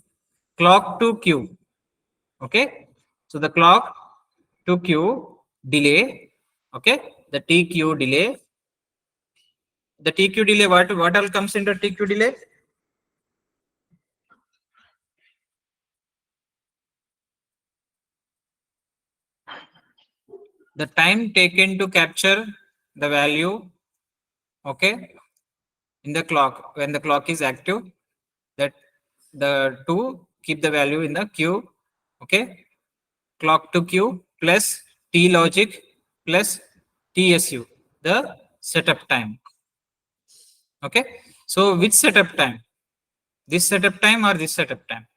clock to Q. Okay, so the clock to Q delay. Okay, the TQ delay. The TQ delay, what all comes into TQ delay? The time taken to capture the value, okay, in the clock when the clock is active, that the to keep the value in the queue. Okay, clock to queue plus T logic plus TSU, the setup time. Okay, so which setup time? This setup time or this setup time?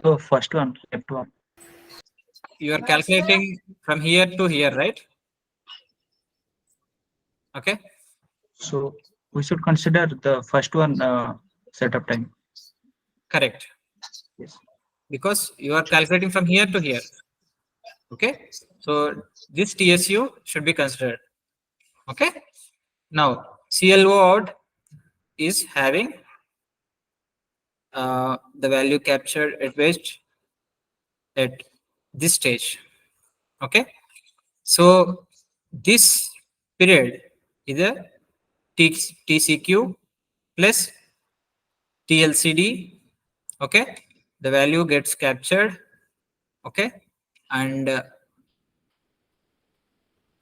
So first one, left one. You are calculating from here to here, right? Okay, So we should consider the first one setup time. correct, Yes. because you are calculating from here to here. Okay, so this TSU should be considered. Okay, now CLO out is having the value captured at waste at this stage. Okay, so this period is a TCQ plus TLCD. Okay, the value gets captured. Okay, and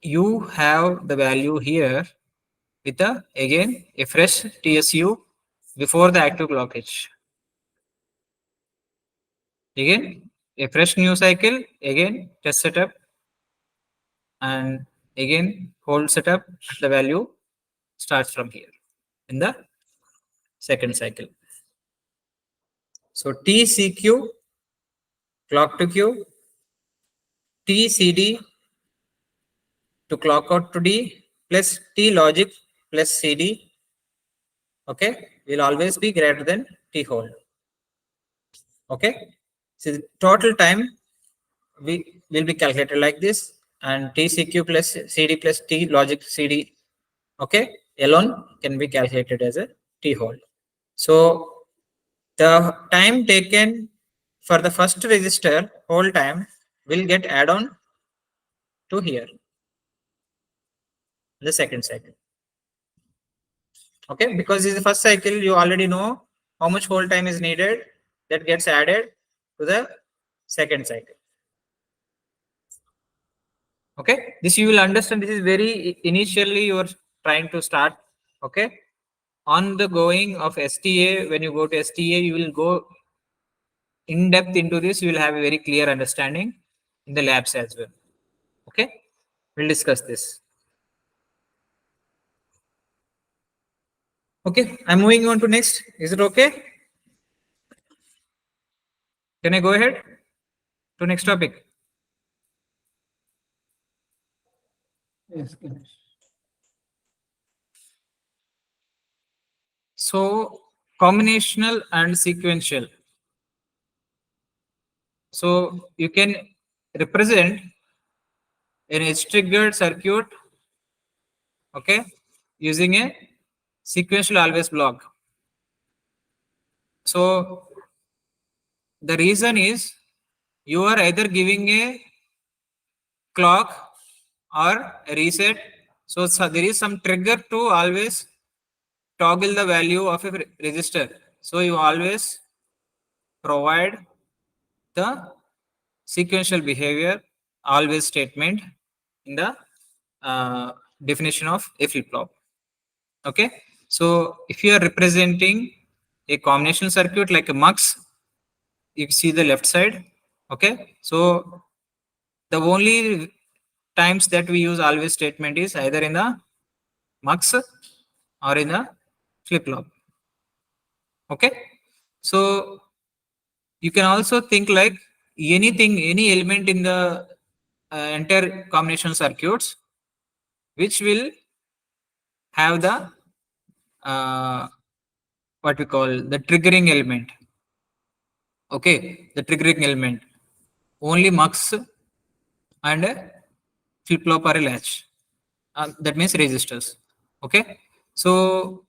you have the value here with again a fresh TSU before the active blockage. Again a fresh new cycle, again test setup, and again hold setup. The value starts from here in the second cycle. So TCQ, clock to Q, TCD to clock out to D, plus T logic plus CD, okay, will always be greater than T hold. Okay, so the total time we will be calculated like this, and TCQ plus CD plus T logic CD, okay, alone can be calculated as a T hold. So the time taken for the first register hold time will get add on to here, the second cycle. Okay, because this is the first cycle, you already know how much hold time is needed, that gets added to the second cycle. Okay, this you will understand. This is very initially you are trying to start. Okay, on the going of STA, when you go to STA, you will go in depth into this. You will have a very clear understanding in the labs as well. Okay, we'll discuss this. Okay, I'm moving on to next. Is it okay? Can I go ahead to next topic? Yes, Ganesh. So combinational and sequential. So you can represent an edge triggered circuit, okay, using a sequential always block. So the reason is you are either giving a clock or a reset. So there is some trigger to always toggle the value of a resistor. So you always provide the sequential behavior always statement in the uh, definition of a flip flop. Okay, so if you are representing a combination circuit like a mux, you see the left side. Okay, so the only times that we use always statement is either in the mux or in the flip flop. Okay, so you can also think like anything, any element in the entire combination circuits which will have the what we call the triggering element. Okay, the triggering element only mux and flip flop or a latch. That means resistors. Okay, so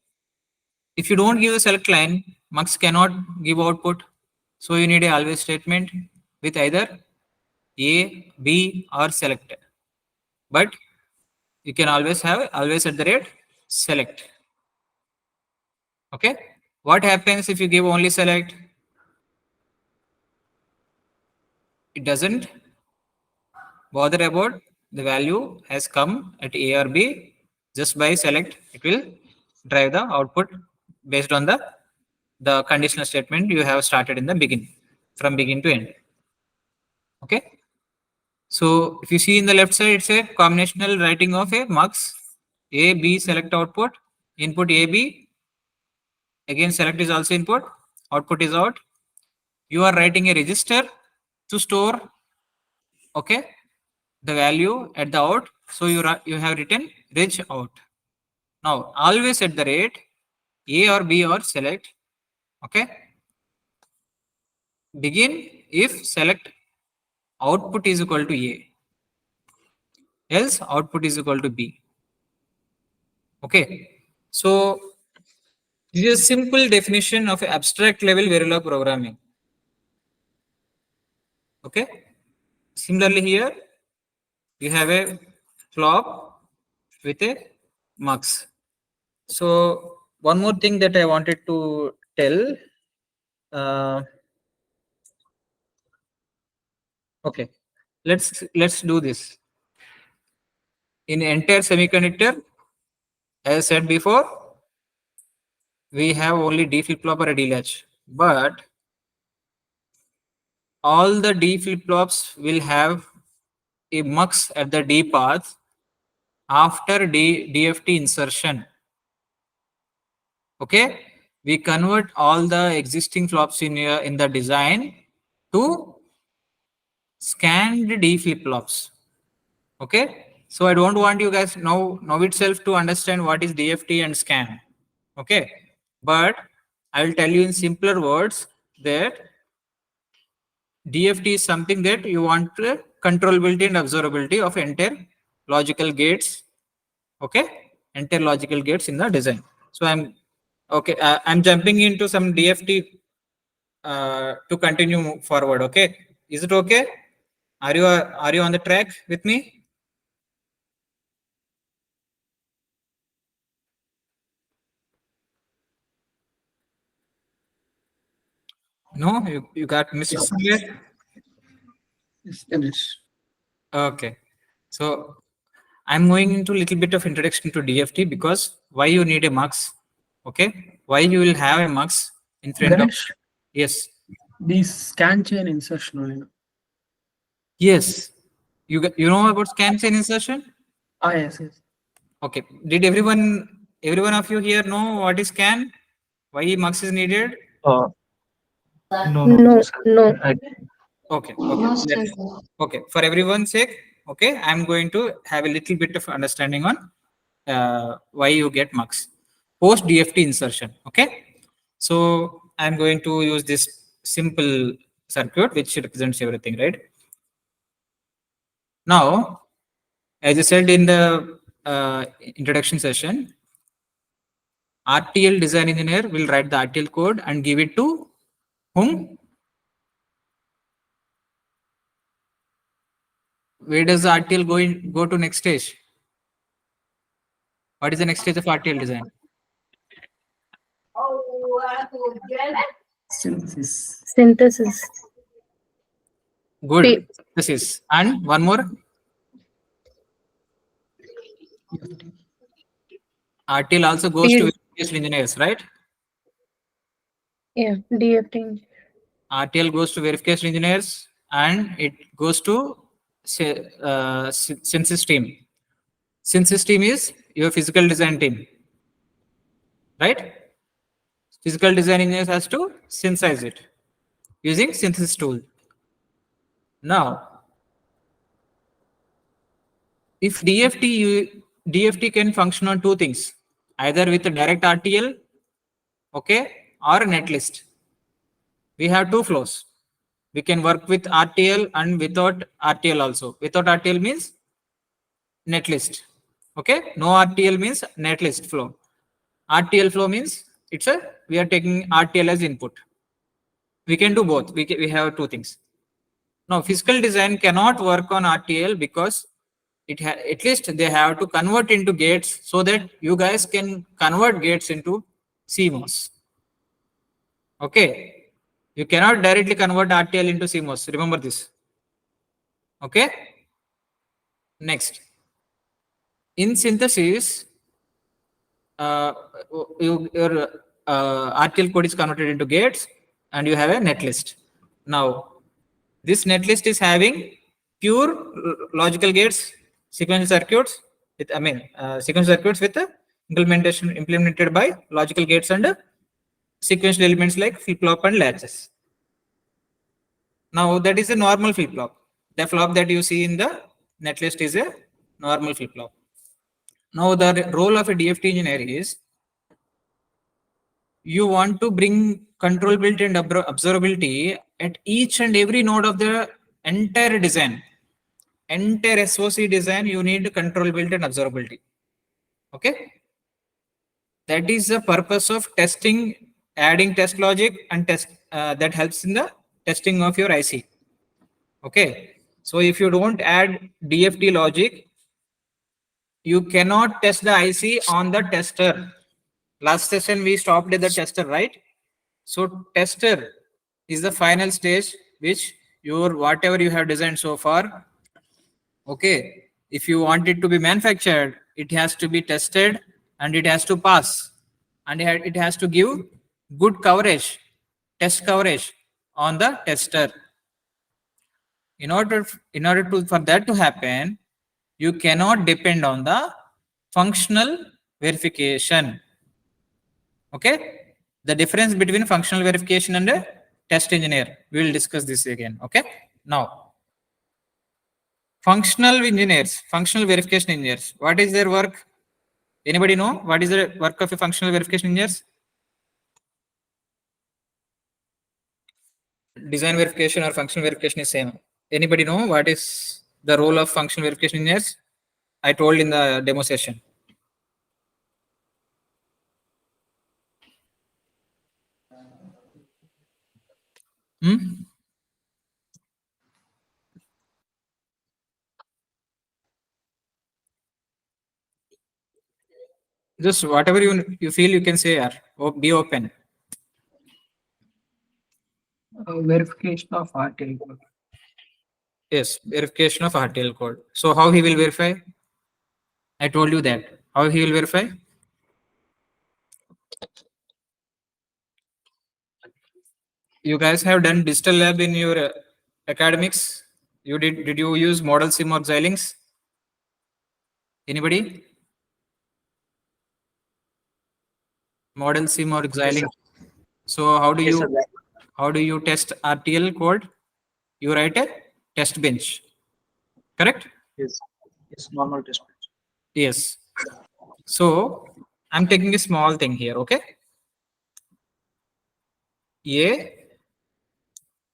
if you don't give a select line, mux cannot give output. So you need a always statement with either A, B, or select. But you can always have always at the rate select. Okay, what happens if you give only select? It doesn't bother about the value has come at A or B. Just by select, it will drive the output based on the conditional statement you have started in the beginning, from begin to end. Okay, so if you see in the left side, it's a combinational writing of a mux A B select output, input A B, again select is also input, output is out. You are writing a register to store, okay, the value at the out. So you have written reg out. Now always at the rate A or B or select, okay, begin if select output is equal to A, else output is equal to B. Okay, so this is a simple definition of abstract level Verilog programming. Okay, similarly here you have a flop with a mux. So one more thing that I wanted to tell. Uh, okay, let's do this. In entire semiconductor, as I said before, we have only D flip flop or a D latch, but all the D flip flops will have a mux at the D path after DFT insertion. Okay, we convert all the existing flops in the design to scanned D flip flops. Okay, so I don't want you guys now itself to understand what is DFT and scan. Okay, but I will tell you in simpler words that DFT is something that you want controllability and observability of entire logical gates. Okay, entire logical gates in the design. So I'm jumping into some DFT to continue forward. Okay, is it okay? Are you on the track with me? No, you got missed somewhere. Yes, Ganesh. Okay. So I'm going into a little bit of introduction to DFT because why you need a mux, okay? Why you will have a mux in front of, Ganesh, yes, these scan chain insertion only. yes. You know about scan chain insertion? Ah, yes, yes. Okay. Did everyone of you here know what is scan? Why mux is needed? Uh, no, no. No, no. I, Okay, okay. Okay. For everyone's sake, okay, I'm going to have a little bit of understanding on why you get mux. Post DFT insertion. Okay. So I'm going to use this simple circuit which represents everything, right? Now, as I said in the introduction session, RTL design engineer will write the RTL code and give it to whom? Where does the RTL go to next stage? What is the next stage of RTL design? Synthesis. Synthesis. Good. This is. And one more. RTL also goes to D- verification engineers, right? yeah, DFT. RTL goes to verification engineers and it goes to synthesis team. Synthesis team is your physical design team, right? Physical design engineers has to synthesize it using synthesis tool. Now, if DFT can function on two things, either with a direct RTL, okay, or a netlist. We have two flows. We can work with RTL and without RTL also. Without RTL means netlist. Okay, no RTL means netlist flow. RTL flow means we are taking RTL as input. We can do both. We have two things. Now, physical design cannot work on RTL because at least they have to convert into gates so that you guys can convert gates into CMOS. Okay, you cannot directly convert RTL into CMOS. Remember this. Okay. Next, in synthesis, uh, your RTL code is converted into gates, and you have a netlist. Now, this netlist is having pure logical gates, sequential circuits with sequential circuits with implementation implemented by logical gates and sequential elements like flip flop and latches. Now that is a normal flip flop. The flop that you see in the netlist is a normal flip flop. Now the role of a DFT engineer is you want to bring controllability and observability at each and every node of the entire design. Entire SOC design, you need controllability and observability. Okay. That is the purpose of testing, adding test logic and test that helps in the testing of your IC. Okay. So if you don't add DFT logic, you cannot test the IC on the tester. Last session we stopped at the tester, right? So tester is the final stage which your whatever you have designed so far. Okay. If you want it to be manufactured, it has to be tested and it has to pass. And it has to give good coverage, test coverage on the tester. In order for that to happen, you cannot depend on the functional verification. Okay, the difference between functional verification and a test engineer, we will discuss this again. Okay, now functional verification engineers, what is their work? Anybody know what is the work of a functional verification engineers? Design verification or functional verification is same. Anybody know what is the role of functional verification engineers? I told in the demo session. Hmm? Just whatever you feel you can say, be open. Verification of RTL. Yes, verification of RTL code. So how he will verify? I told you that. How he will verify? You guys have done digital lab in your academics. Did you use model sim or Xilinx? Anybody? Model sim or Xilinx? So how do you test RTL code? You write a test bench. Correct? Yes. Yes, normal test bench. Yes. So I'm taking a small thing here, okay? A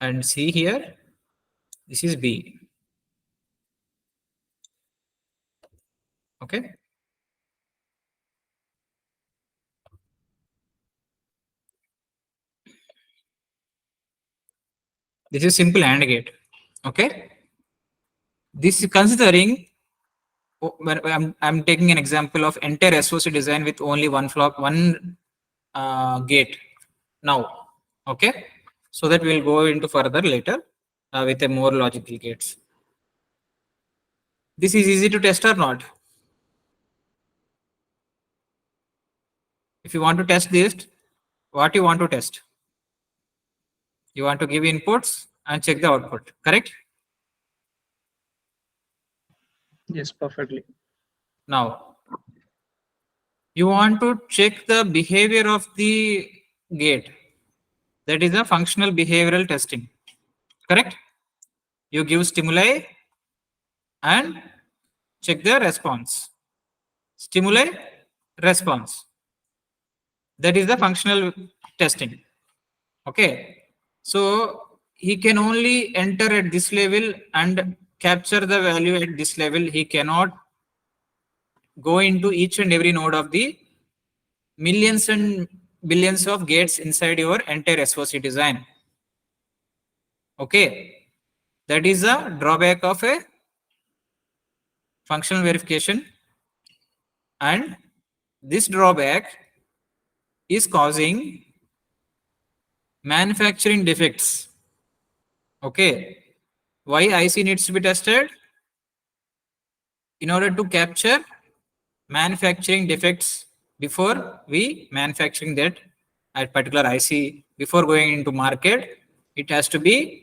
and C here. This is B. Okay. This is simple AND gate. Okay. This is considering I'm taking an example of entire SOC design with only one gate now. Okay. So that we'll go into further later with a more logical gates. This is easy to test or not? If you want to test this, what you want to test? You want to give inputs and check the output, correct? Yes, perfectly. Now, you want to check the behavior of the gate. That is a functional behavioral testing, correct? You give stimuli and check the response. Stimuli, response. That is the functional testing. Okay. So he can only enter at this level and capture the value at this level. He cannot go into each and every node of the millions and billions of gates inside your entire SOC design. Okay. That is a drawback of a functional verification, and this drawback is causing manufacturing defects. Okay. Why IC needs to be tested? In order to capture manufacturing defects before we manufacturing that at particular IC, before going into market, it has to be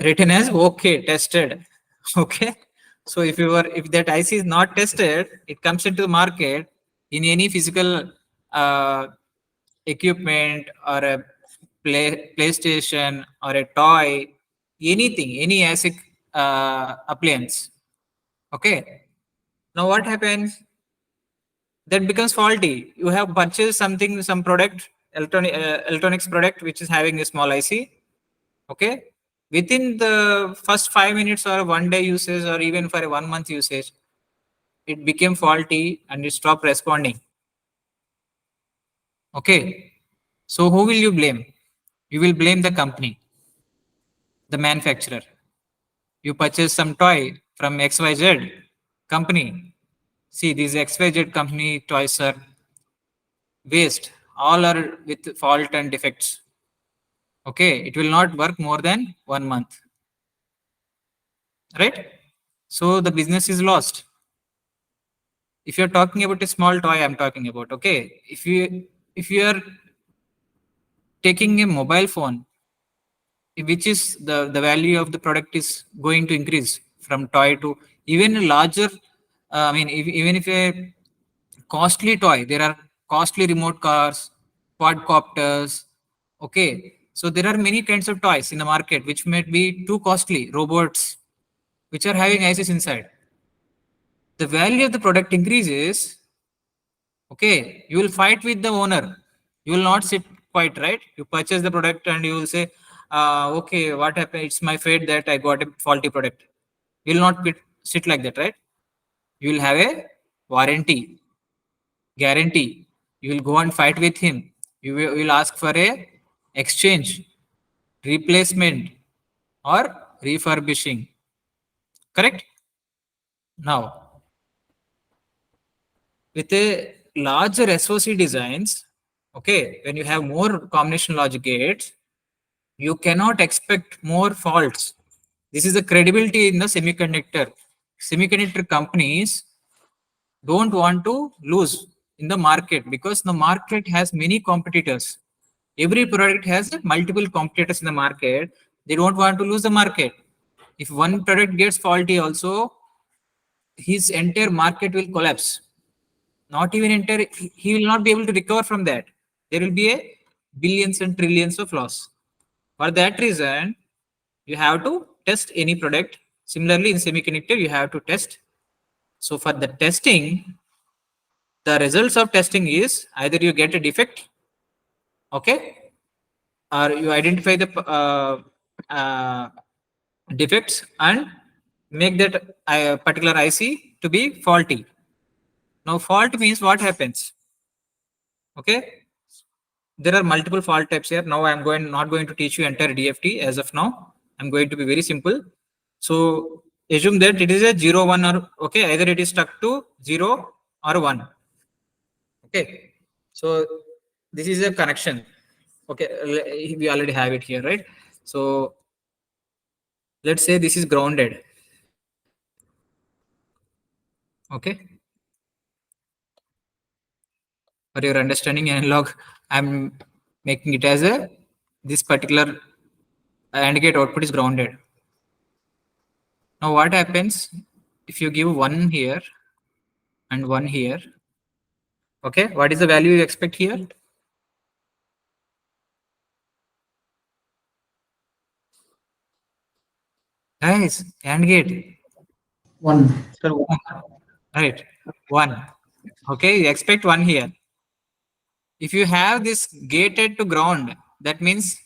written as okay, tested. Okay. So if that IC is not tested, it comes into the market in any physical uh, equipment or a PlayStation or a toy, anything, any ASIC appliance. Okay. Now what happens? That becomes faulty. You have purchased something, some product, electronics product, which is having a small IC. Okay. Within the first 5 minutes or 1 day usage or even for a 1 month usage, it became faulty and it stopped responding. Okay. So who will you blame? You will blame the company, the manufacturer. You purchase some toy from XYZ company. See, these XYZ company toys are waste. All are with fault and defects. Okay, it will not work more than 1 month. Right? So the business is lost. If you're talking about a small toy, I'm talking about, okay. If you are taking a mobile phone, which is the value of the product is going to increase from toy to even a larger, I mean, even if a costly toy, there are costly remote cars, quadcopters. Okay, so there are many kinds of toys in the market which may be too costly, robots which are having ICs inside. The value of the product increases. Okay, you will fight with the owner. You will not sit quiet, right? You purchase the product and you will say, okay, what happened? It's my fate that I got a faulty product. You will not sit like that, right? You will have a warranty, guarantee. You will go and fight with him. You will ask for a exchange, replacement, or refurbishing. Correct? Now, with a larger SOC designs, okay, when you have more combination logic gates, you cannot expect more faults. This is the credibility in the semiconductor. Semiconductor companies don't want to lose in the market because the market has many competitors. Every product has multiple competitors in the market. They don't want to lose the market. If one product gets faulty also, his entire market will collapse. Not even entire, he will not be able to recover from that. There will be a billions and trillions of loss. For that reason, you have to test any product. Similarly, in semiconductor, you have to test. So for the testing, the results of testing is either you get a defect, okay, or you identify the defects and make that particular IC to be faulty. Now, fault means what happens? Okay, there are multiple fault types here. Now, I'm not going to teach you entire DFT as of now. I'm going to be very simple. So assume that it is a 0, 1, or okay, either it is stuck to 0 or 1. Okay, so this is a connection. Okay, we already have it here, right? So let's say this is grounded. Okay, for your understanding, analog, I'm making it as a this particular AND gate output is grounded. Now what happens if you give 1 here and 1 here? Okay, what is the value you expect here? Guys, AND gate. 1. Sir, Right, 1. Okay, you expect 1 here. If you have this gated to ground, that means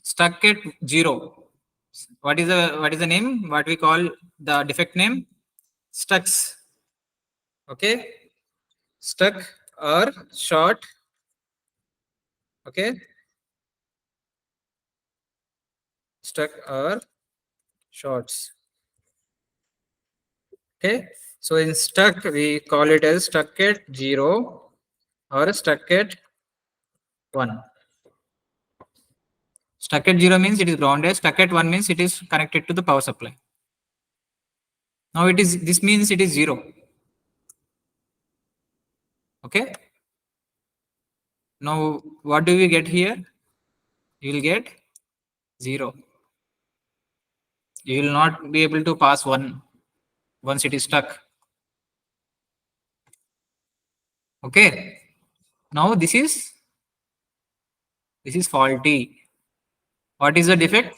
stuck at 0. What is the name? What we call the defect name? Stucks. Okay, stuck or short. Okay, stuck or shorts. Okay, so in stuck we call it as stuck at 0 or stuck at 1. Stuck at 0 means it is grounded. Stuck at 1 means it is connected to the power supply. Now this means it is 0. Okay, now what do we get here? You will get 0. You will not be able to pass 1 once it is stuck. Okay, now this is faulty. What is the defect?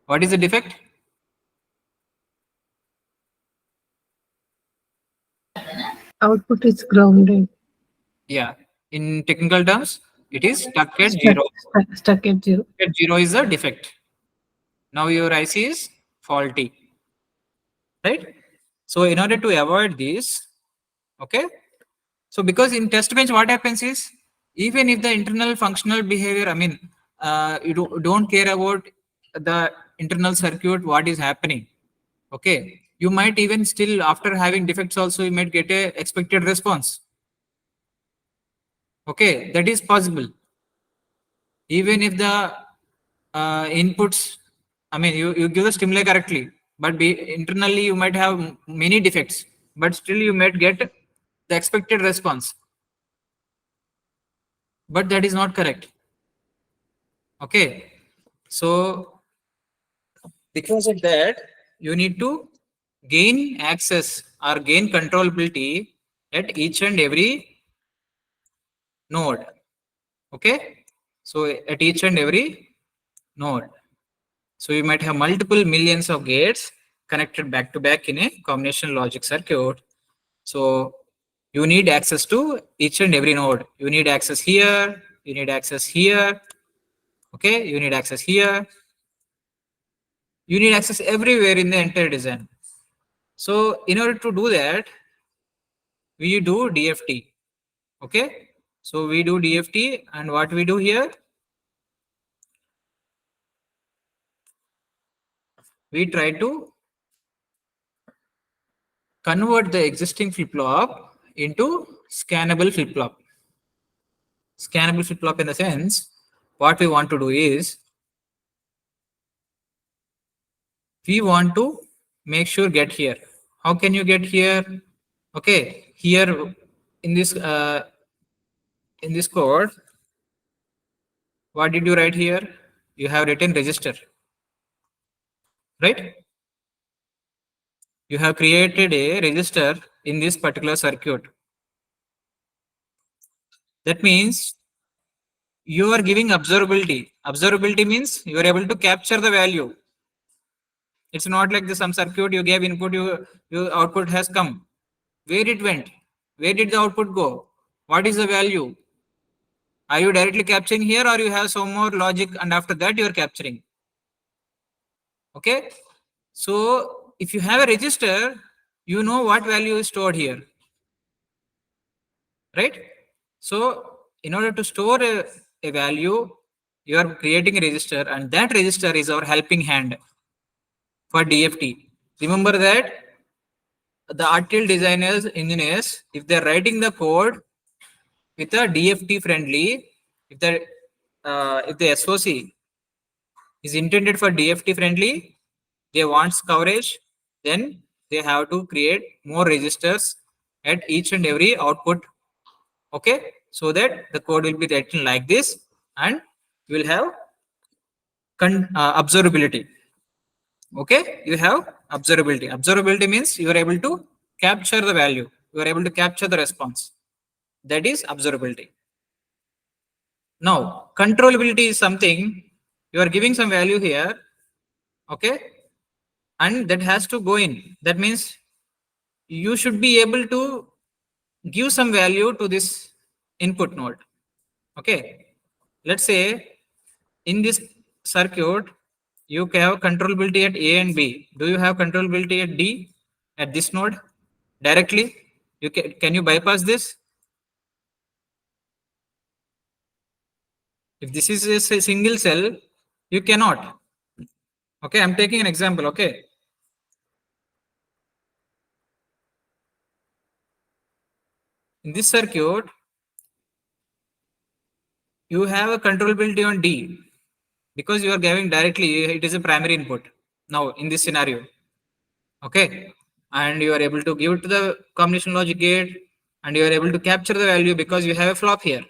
What is the defect? Output is grounded. Yeah, in technical terms, it is stuck at Stuck, 0. stuck at 0. At 0 is the defect. Now your IC is faulty, right? So in order to avoid this, okay, so because in test bench what happens is, even if the internal functional behavior, I mean, you don't care about the internal circuit, what is happening, okay, you might even still, after having defects also, you might get a expected response. Okay, that is possible. Even if the inputs, I mean, you give the stimuli correctly, but internally you might have many defects, but still you might get the expected response. But that is not correct. Okay, so because of that, you need to gain access or gain controllability at each and every node. Okay, so at each and every node. So you might have multiple millions of gates connected back to back in a combination logic circuit. So you need access to each and every node. You need access here, you need access here, okay, you need access here. You need access everywhere in the entire design. So in order to do that, we do DFT. Okay, so we do DFT, and what we do here, we try to convert the existing flip-flop into scannable flip-flop. Scannable flip-flop in the sense, what we want to do is, we want to make sure get here. How can you get here? Okay, here in this code, what did you write here? You have written register, right? You have created a register in this particular circuit. That means you are giving observability. Observability means you are able to capture the value. It's not like the some circuit you gave input, your output has come. Where it went? Where did the output go? What is the value? Are you directly capturing here, or you have some more logic and after that you are capturing? Okay. So if you have a register, you know what value is stored here, right? So in order to store a value, you are creating a register, and that register is our helping hand for DFT. Remember that the RTL designers, engineers, if they're writing the code with a DFT friendly, if the SOC is intended for DFT friendly, they want coverage, then they have to create more registers at each and every output. Okay, so that the code will be written like this, and you will have observability. Okay, you have observability. Observability means you are able to capture the value, you are able to capture the response. That is observability. Now, controllability is something you are giving some value here, okay, and that has to go in. That means you should be able to give some value to this input node. Okay, let's say in this circuit you have controllability at A and B. Do you have controllability at D at this node directly? You can you bypass this? If this is a single cell, you cannot. Okay, I'm taking an example. Okay, in this circuit, you have a controllability on D because you are giving directly, it is a primary input now in this scenario. Okay, and you are able to give it to the combination logic gate, and you are able to capture the value because you have a flop here.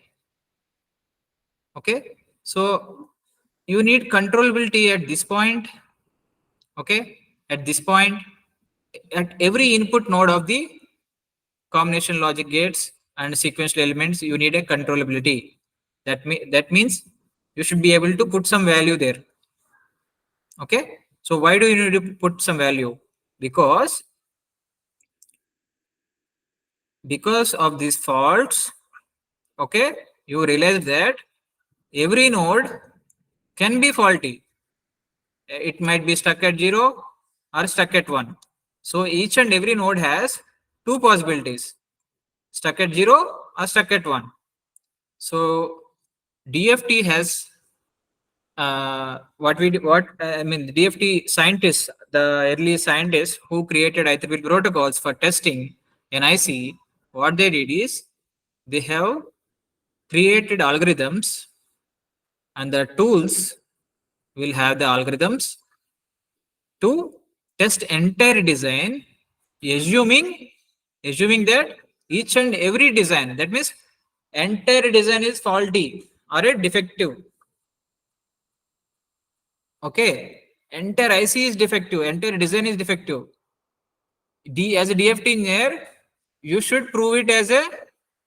Okay, so you need controllability at this point. Okay, at this point, at every input node of the combination logic gates and sequential elements, you need a controllability. That means you should be able to put some value there. Okay, so why do you need to put some value? Because of these faults, okay, you realize that every node can be faulty. It might be stuck at 0 or stuck at 1. So each and every node has two possibilities: stuck at 0 or stuck at 1. So DFT has the DFT scientists, the early scientists who created IEEE protocols for testing an IC, what they did is they have created algorithms, and the tools will have the algorithms to test entire design, assuming that each and every design, that means entire design is faulty or a defective. Okay, entire IC is defective, entire design is defective. As a DFT engineer, you should prove it as a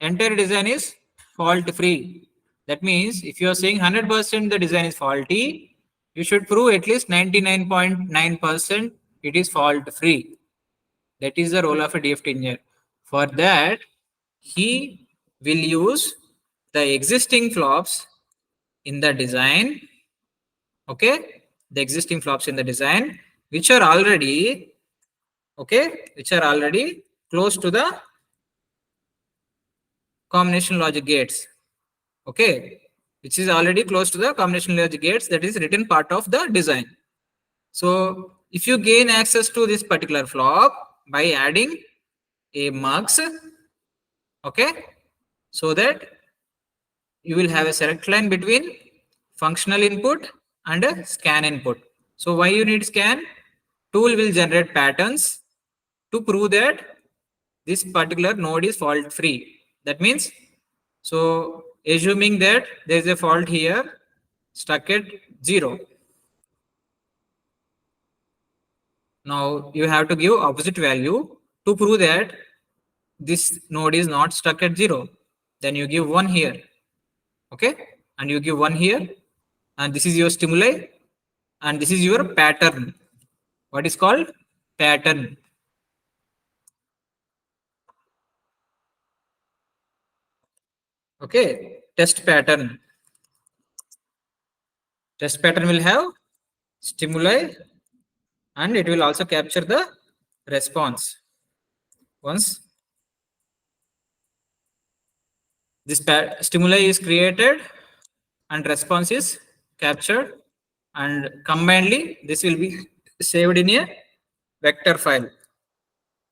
entire design is fault free. That means if you are saying 100% the design is faulty, you should prove at least 99.9% it is fault free. That is the role of a DFT engineer. For that, he will use the existing flops in the design. Okay, the existing flops in the design, which are already close to the combination logic gates. Okay, which is already close to the combination logic gates, that is written part of the design. So if you gain access to this particular flop by adding a mux, okay, so that you will have a select line between functional input and a scan input. So why you need scan? tool will generate patterns to prove that this particular node is fault free. That means, so assuming that there is a fault here stuck at 0. Now you have to give opposite value to prove that this node is not stuck at 0. Then you give 1 here. Okay, and you give 1 here, and this is your stimuli, and this is your pattern. What is called pattern? Okay, test pattern. Test pattern will have stimuli, and it will also capture the response. Once this stimuli is created and response is captured, and combinedly this will be saved in a vector file.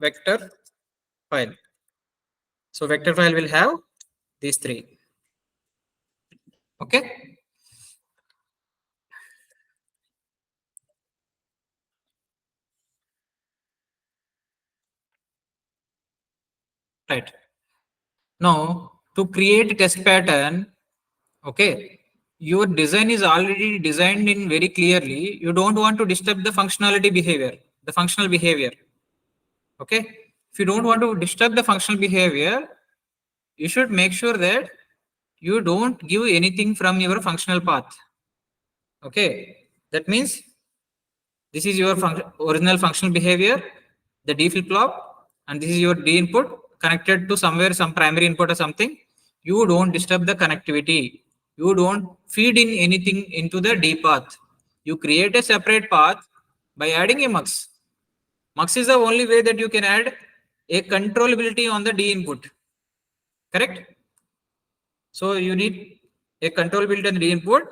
Vector file. So vector file will have these three. Okay. Right. Now to create test pattern, okay, your design is already designed in very clearly. You don't want to disturb the functionality behavior, the functional behavior. Okay. If you don't want to disturb the functional behavior, you should make sure that you don't give anything from your functional path. Okay. That means this is your original functional behavior, the D flip flop, and this is your D input connected to somewhere, some primary input or something. You don't disturb the connectivity. You don't feed in anything into the D path. You create a separate path by adding a mux. Mux is the only way that you can add a controllability on the D input. Correct? So you need a controllability on the D input,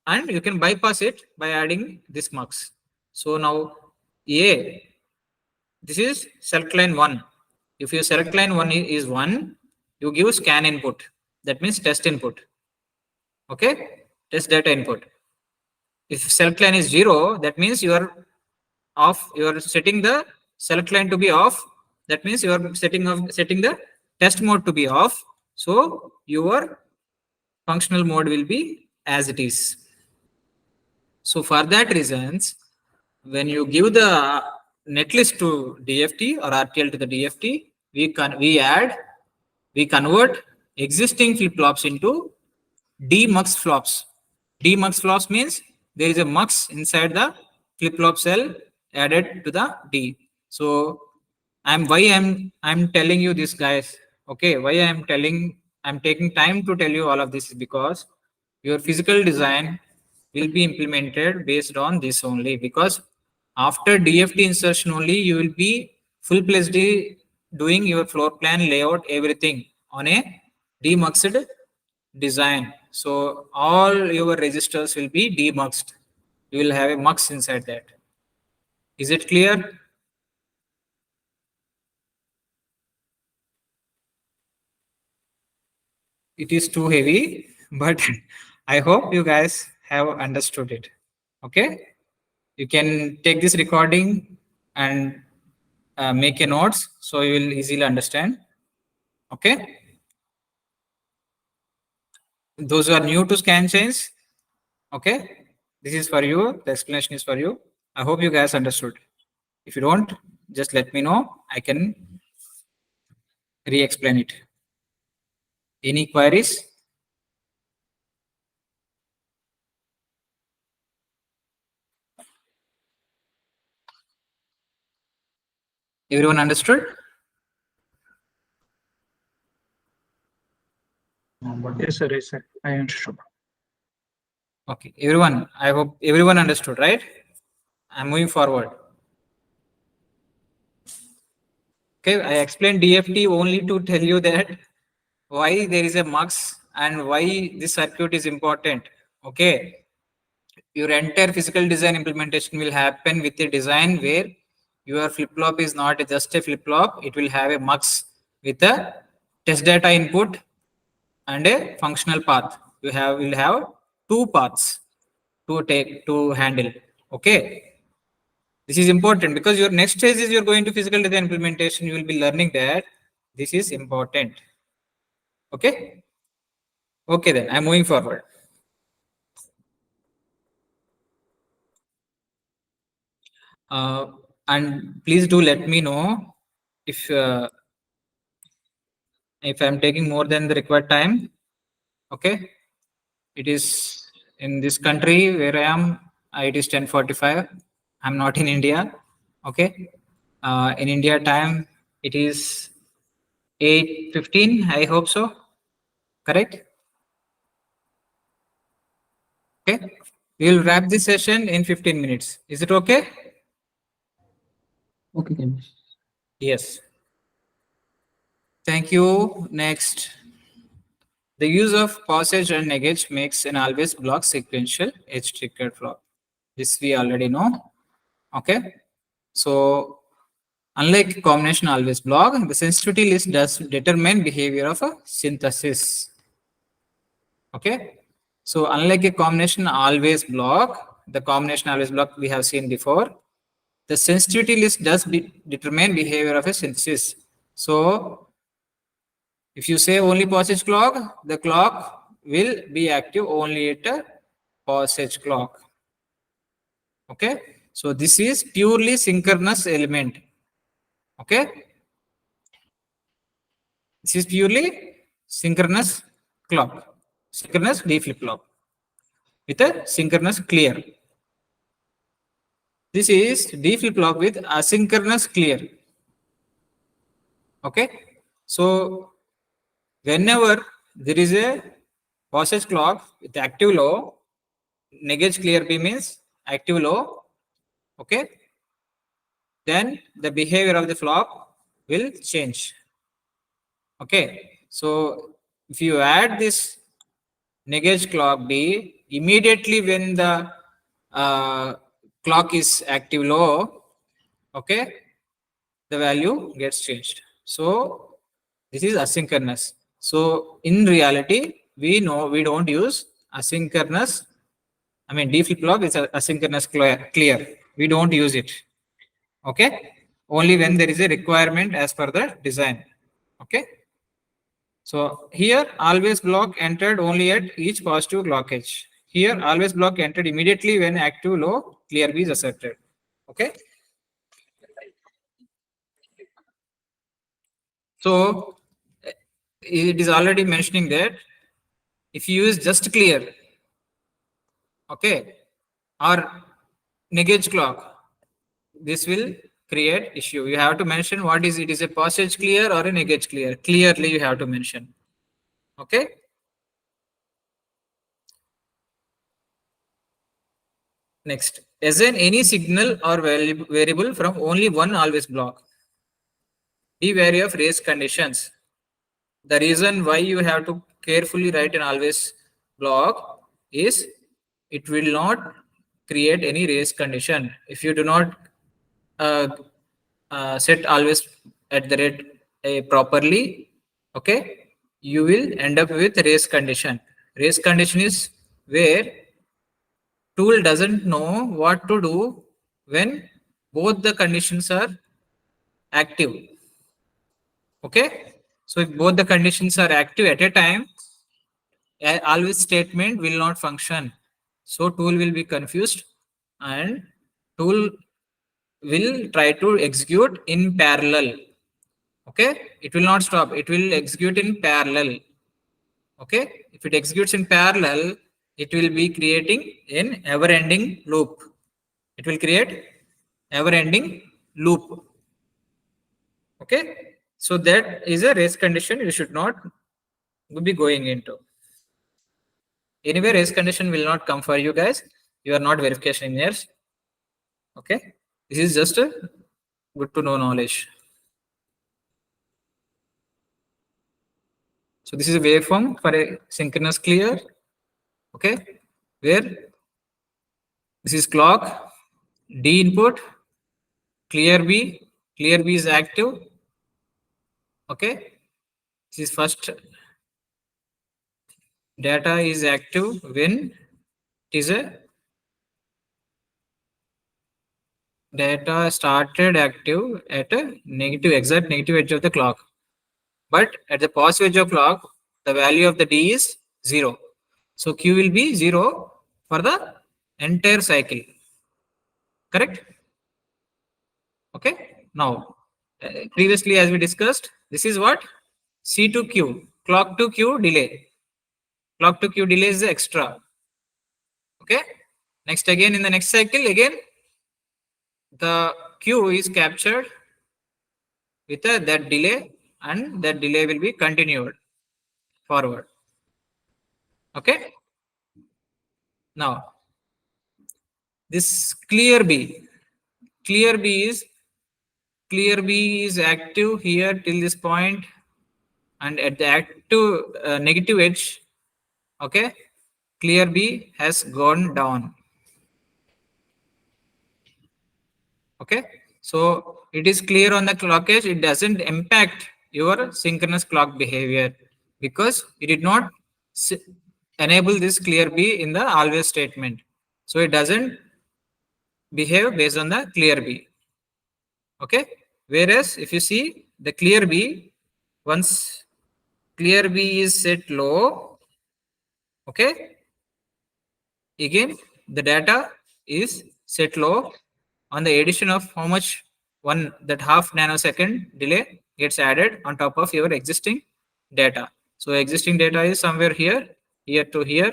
and you can bypass it by adding this mux. So now A, this is select line 1. If your select line 1 is 1, you give scan input. That means test input. Okay, test data input. If select line is 0, that means you are off. You are setting the select line to be off. That means you are setting the test mode to be off. So your functional mode will be as it is. So for that reasons, when you give the netlist to DFT or RTL to the DFT, we convert existing flip flops into demux flops. Demux flops means there is a mux inside the flip flop cell added to the D. So I'm telling you this, guys. Okay, why I'm taking time to tell you all of this is because your physical design will be implemented based on this only, because after DFT insertion only you will be full-fledged doing your floor plan, layout, everything on a demuxed design. So all your registers will be demuxed. You will have a mux inside that. Is it clear? It is too heavy, but I hope you guys have understood it. Okay, you can take this recording and make a notes so you will easily understand. Okay, those who are new to scan chains, okay, this is for you, the explanation is for you. I hope you guys understood. If you don't, just let me know, I can re-explain it. Any queries? Everyone understood? Yes, sir. Yes, sir. I understood. Okay, everyone, I hope everyone understood, right? I'm moving forward. Okay, I explained DFT only to tell you that why there is a mux and why this circuit is important. Okay, your entire physical design implementation will happen with a design where your flip-flop is not just a flip-flop, it will have a mux with a test data input and a functional path. Will have two paths to handle. Okay, This is important because your next stage is you're going to physical design implementation. You will be learning that this is important. Okay. Okay, then I'm moving forward. And please do let me know if I'm taking more than the required time. Okay. It is in this country where I am. It is 10:45. I'm not in India. Okay. In India time, it is 8:15. I hope so. Correct. Okay. We will wrap this session in 15 minutes. Is it okay? Okay, Ganesh. Yes. Thank you. Next. The use of passage and negate makes an always block sequential edge triggered flow. This we already know. Okay. So unlike combination always block, the sensitivity list does determine behavior of a synthesis. Okay. So unlike a combination always block, the combination always block we have seen before, the sensitivity list does determine behavior of a synthesis. So if you say only passage clock, the clock will be active only at a passage clock. Okay. So this is purely synchronous element. Okay. This is purely synchronous clock, synchronous D flip-flop with a synchronous clear. This is D flip-flop with asynchronous clear. Okay. So whenever there is a passage clock with active low, negate clear B means active low. Okay. Then the behavior of the flop will change. Okay. So if you add this negate clock B immediately when the clock is active low, okay, the value gets changed. So this is asynchronous. So in reality, we know we don't use asynchronous. I mean, D flip flop is a asynchronous clear. We don't use it. Okay, only when there is a requirement as per the design. Okay. So here always block entered only at each positive clock edge. Here always block entered immediately when active low clear B is asserted. Okay. So it is already mentioning that if you use just clear, okay, or negate clock, this will create issue. You have to mention what is it is a passage clear or a negate clear. Clearly you have to mention. Okay. Next, assign any signal or variable from only one always block. Be wary of race conditions. The reason why you have to carefully write an always block is it will not create any race condition. If you do not uh, set always at the rate properly, okay, you will end up with race condition. Race condition is where tool doesn't know what to do when both the conditions are active. Okay. So if both the conditions are active at a time, always statement will not function. So tool will be confused and tool will try to execute in parallel. Okay. It will not stop. It will execute in parallel. Okay. If it executes in parallel, it will be creating an ever-ending loop. It will create ever-ending loop. Okay. So that is a race condition you should not be going into. Anyway, race condition will not come for you guys. You are not verification engineers. Okay. This is just a good to know knowledge. So this is a waveform for a synchronous clear. Okay. Where this is clock, D input, clear B is active. Okay. This is first data is active when it is a data started active at a exact negative edge of the clock. But at the positive edge of clock, the value of the D is 0. So Q will be 0 for the entire cycle. Correct? Okay. Now, previously as we discussed, this is what? C to Q, clock to Q delay. Clock to Q delay is the extra. Okay. Next, again in the next cycle, again the Q is captured with that delay, and that delay will be continued forward. Okay. Now, this clear B is active here till this point, and at the active negative edge, okay, clear B has gone down. Okay, so it is clear on the clock edge. It doesn't impact your synchronous clock behavior because it did not enable this clear B in the always statement. So it doesn't behave based on the clear B. Okay, whereas if you see the clear B, once clear B is set low, okay, again the data is set low on the addition of how much, one, that half nanosecond delay gets added on top of your existing data. So existing data is somewhere here to here.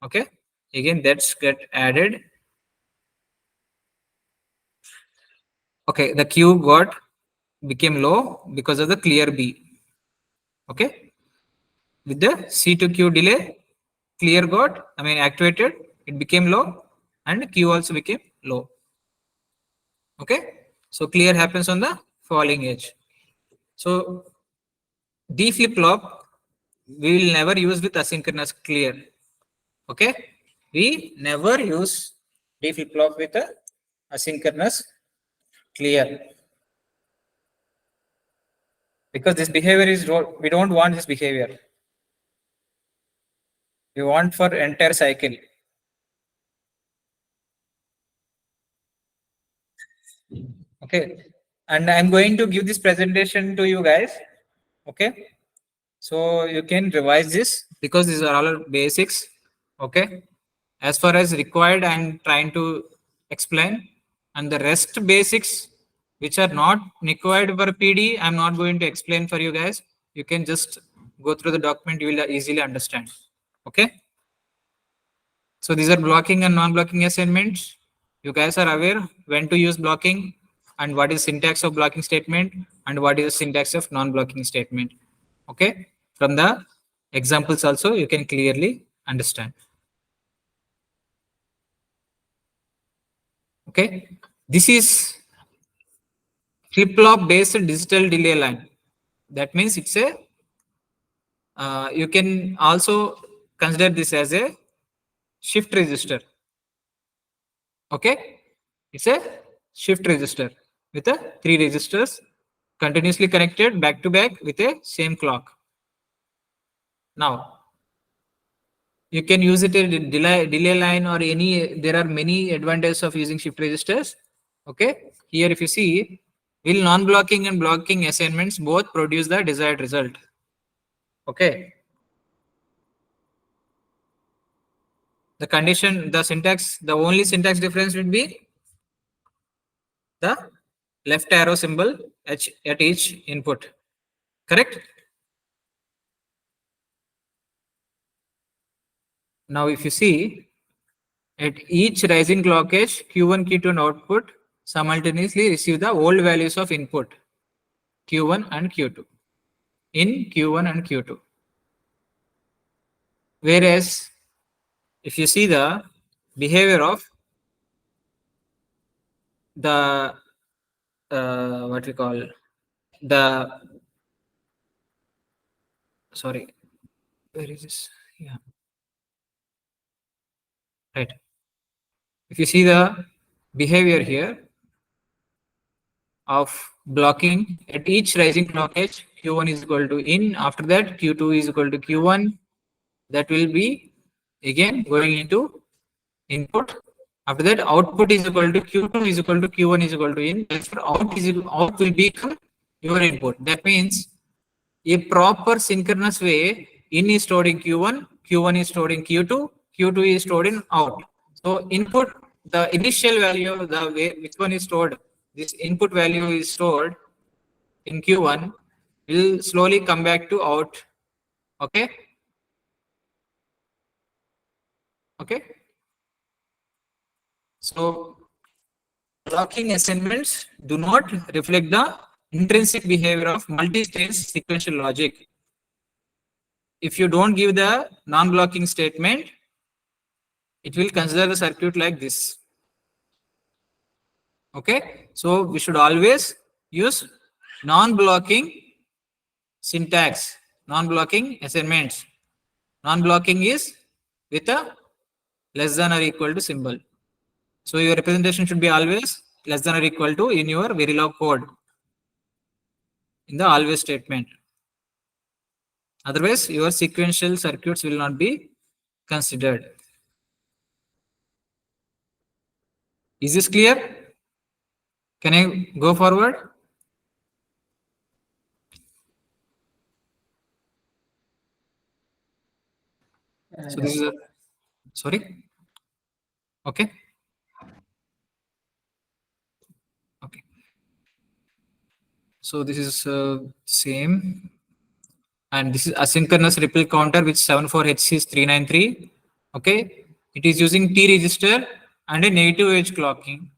Okay, again that's get added. Okay, the Q became low because of the clear B. Okay, with the C to Q delay, clear activated, it became low, and Q also became low. Okay, so clear happens on the falling edge. So D flip flop we will never use with asynchronous clear. Okay, we never use D flip flop with a asynchronous clear because this behavior is, we don't want this behavior. We want for entire cycle. Okay, and I'm going to give this presentation to you guys. Okay, so you can revise this because these are all basics. Okay, as far as required, I'm trying to explain, and the rest basics which are not required for PD, I'm not going to explain for you guys. You can just go through the document, you will easily understand. Okay, so these are blocking and non-blocking assignments. You guys are aware when to use blocking and what is syntax of blocking statement and what is the syntax of non-blocking statement. Okay, from the examples also you can clearly understand. Okay, this is flip-flop based digital delay line. That means it's a you can also consider this as a shift register. Okay, it's a shift register with a 3 registers continuously connected back to back with a same clock. Now you can use it a delay line or any, there are many advantages of using shift registers. Okay, here if you see, will non-blocking and blocking assignments both produce the desired result. Okay, the condition, the syntax, the only syntax difference would be the left arrow symbol at each input. Correct? Now if you see, at each rising clock edge, Q1, Q2 and output simultaneously receive the old values of input Q1 and Q2 in Q1 and Q2. Whereas if you see the behavior of the what we call the, sorry, where is this? Yeah, right. If you see the behavior here of blocking at each rising clock edge, Q1 is equal to in, after that Q2 is equal to Q1, that will be again going into input After that, output is equal to Q2 is equal to Q1 is equal to in. Therefore, out will become your input. That means a proper synchronous way, in is stored in Q1, Q1 is stored in Q2, Q2 is stored in out. So input, the initial value, the way which one is stored, this input value is stored in Q1 will slowly come back to out. Okay. Okay. So blocking assignments do not reflect the intrinsic behavior of multi-stage sequential logic. If you don't give the non-blocking statement, it will consider the circuit like this. Okay, so we should always use non-blocking syntax, non-blocking assignments. Non-blocking is with a less than or equal to symbol. So your representation should be always less than or equal to in your Verilog code, in the always statement. Otherwise, your sequential circuits will not be considered. Is this clear? Can I go forward? So this is a, sorry. Okay. Okay. So this is same, and this is asynchronous ripple counter with 74HC393. Okay, it is using T register and a negative edge clocking.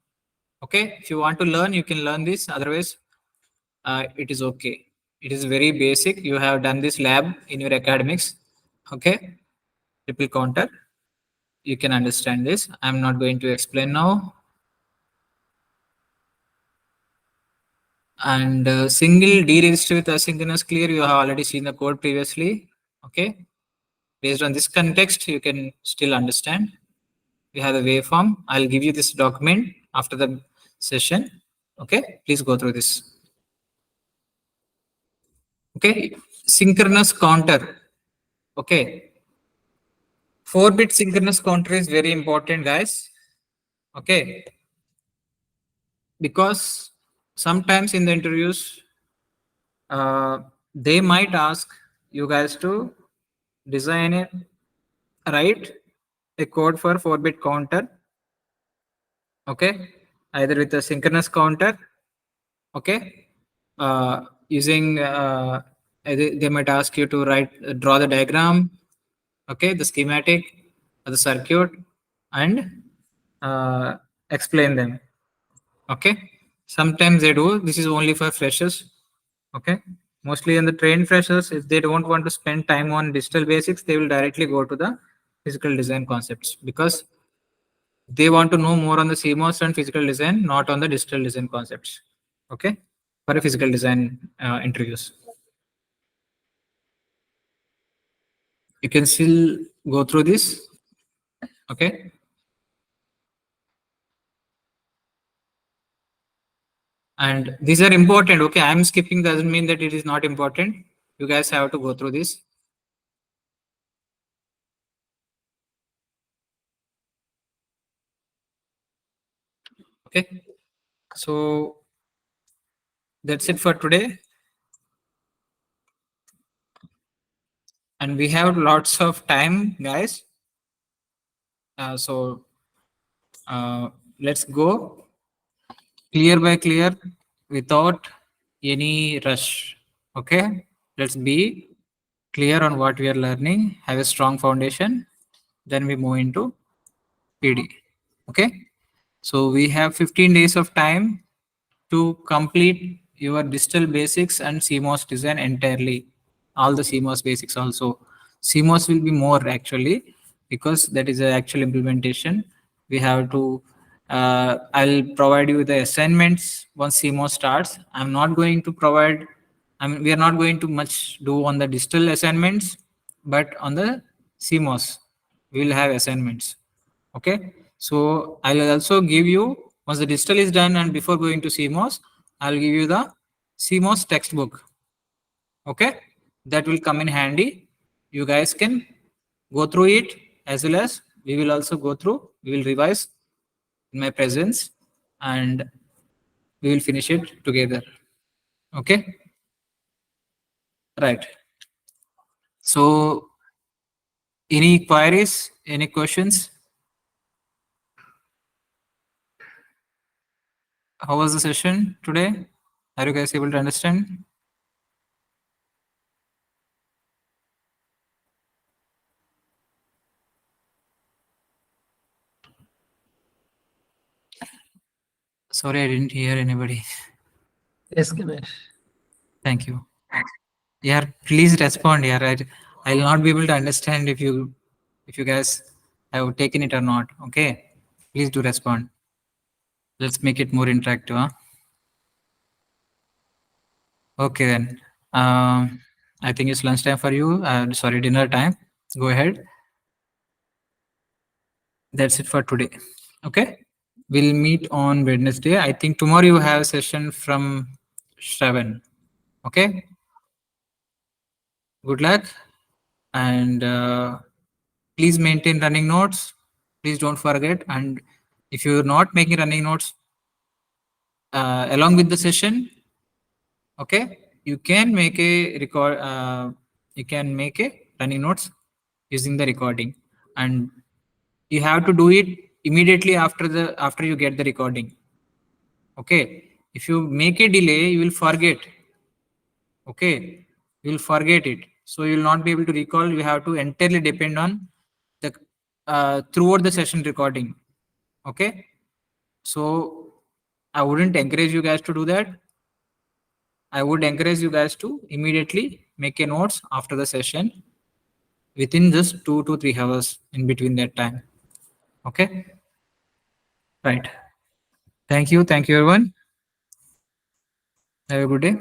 Okay, if you want to learn, you can learn this. Otherwise, it is okay. It is very basic. You have done this lab in your academics. Okay, ripple counter. You can understand this. I'm not going to explain now. And single D register with asynchronous clear, you have already seen the code previously. Okay, based on this context, you can still understand. We have a waveform. I'll give you this document after the session. Okay, please go through this. Okay, synchronous counter. Okay, 4-bit synchronous counter is very important, guys. Okay, because sometimes in the interviews, they might ask you guys to design it, write a code for 4-bit counter. Okay, either with a synchronous counter. Okay, using they might ask you to draw the diagram. Okay, the schematic of the circuit and explain them. Okay, sometimes they do. This is only for freshers. Okay, mostly in the trained freshers, if they don't want to spend time on digital basics, they will directly go to the physical design concepts, because they want to know more on the CMOS and physical design, not on the digital design concepts. Okay, for a physical design interviews. You can still go through this. Okay. And these are important. Okay, I'm skipping doesn't mean that it is not important. You guys have to go through this. Okay, so that's it for today. And we have lots of time, guys. So let's go clear by clear without any rush. Okay, let's be clear on what we are learning, have a strong foundation, then we move into PD. Okay, so we have 15 days of time to complete your digital basics and CMOS design entirely. All the CMOS basics also. CMOS will be more actually, because that is the actual implementation. We have to, I'll provide you the assignments once CMOS starts. I'm not going to provide, we are not going to much do on the digital assignments, but on the CMOS, we will have assignments. Okay, so I'll also give you, once the digital is done and before going to CMOS, I'll give you the CMOS textbook. Okay, that will come in handy. You guys can go through it, as well as we will also go through, we will revise in my presence, and we will finish it together. Okay? Right. So, any queries, any questions? How was the session today? Are you guys able to understand? Sorry, I didn't hear anybody. Yes, Ganesh. Thank you. Yeah, please respond. Yeah, I'll not be able to understand if you guys have taken it or not. Okay, please do respond. Let's make it more interactive. Huh? Okay then. I think it's lunchtime for you. Sorry, dinner time. Go ahead. That's it for today. Okay. We'll meet on Wednesday. I think tomorrow you have a session from 7. Okay. Good luck. And please maintain running notes. Please don't forget. And if you're not making running notes along with the session, okay, you can make a record. You can make a running notes using the recording, and you have to do it immediately after you get the recording. Okay, if you make a delay, you will forget. Okay, you will forget it, so you will not be able to recall. You have to entirely depend on the throughout the session recording. Okay, so I wouldn't encourage you guys to do that. I would encourage you guys to immediately make a notes after the session within just 2 to 3 hours in between that time. Okay, right. Thank you everyone. Have a good day.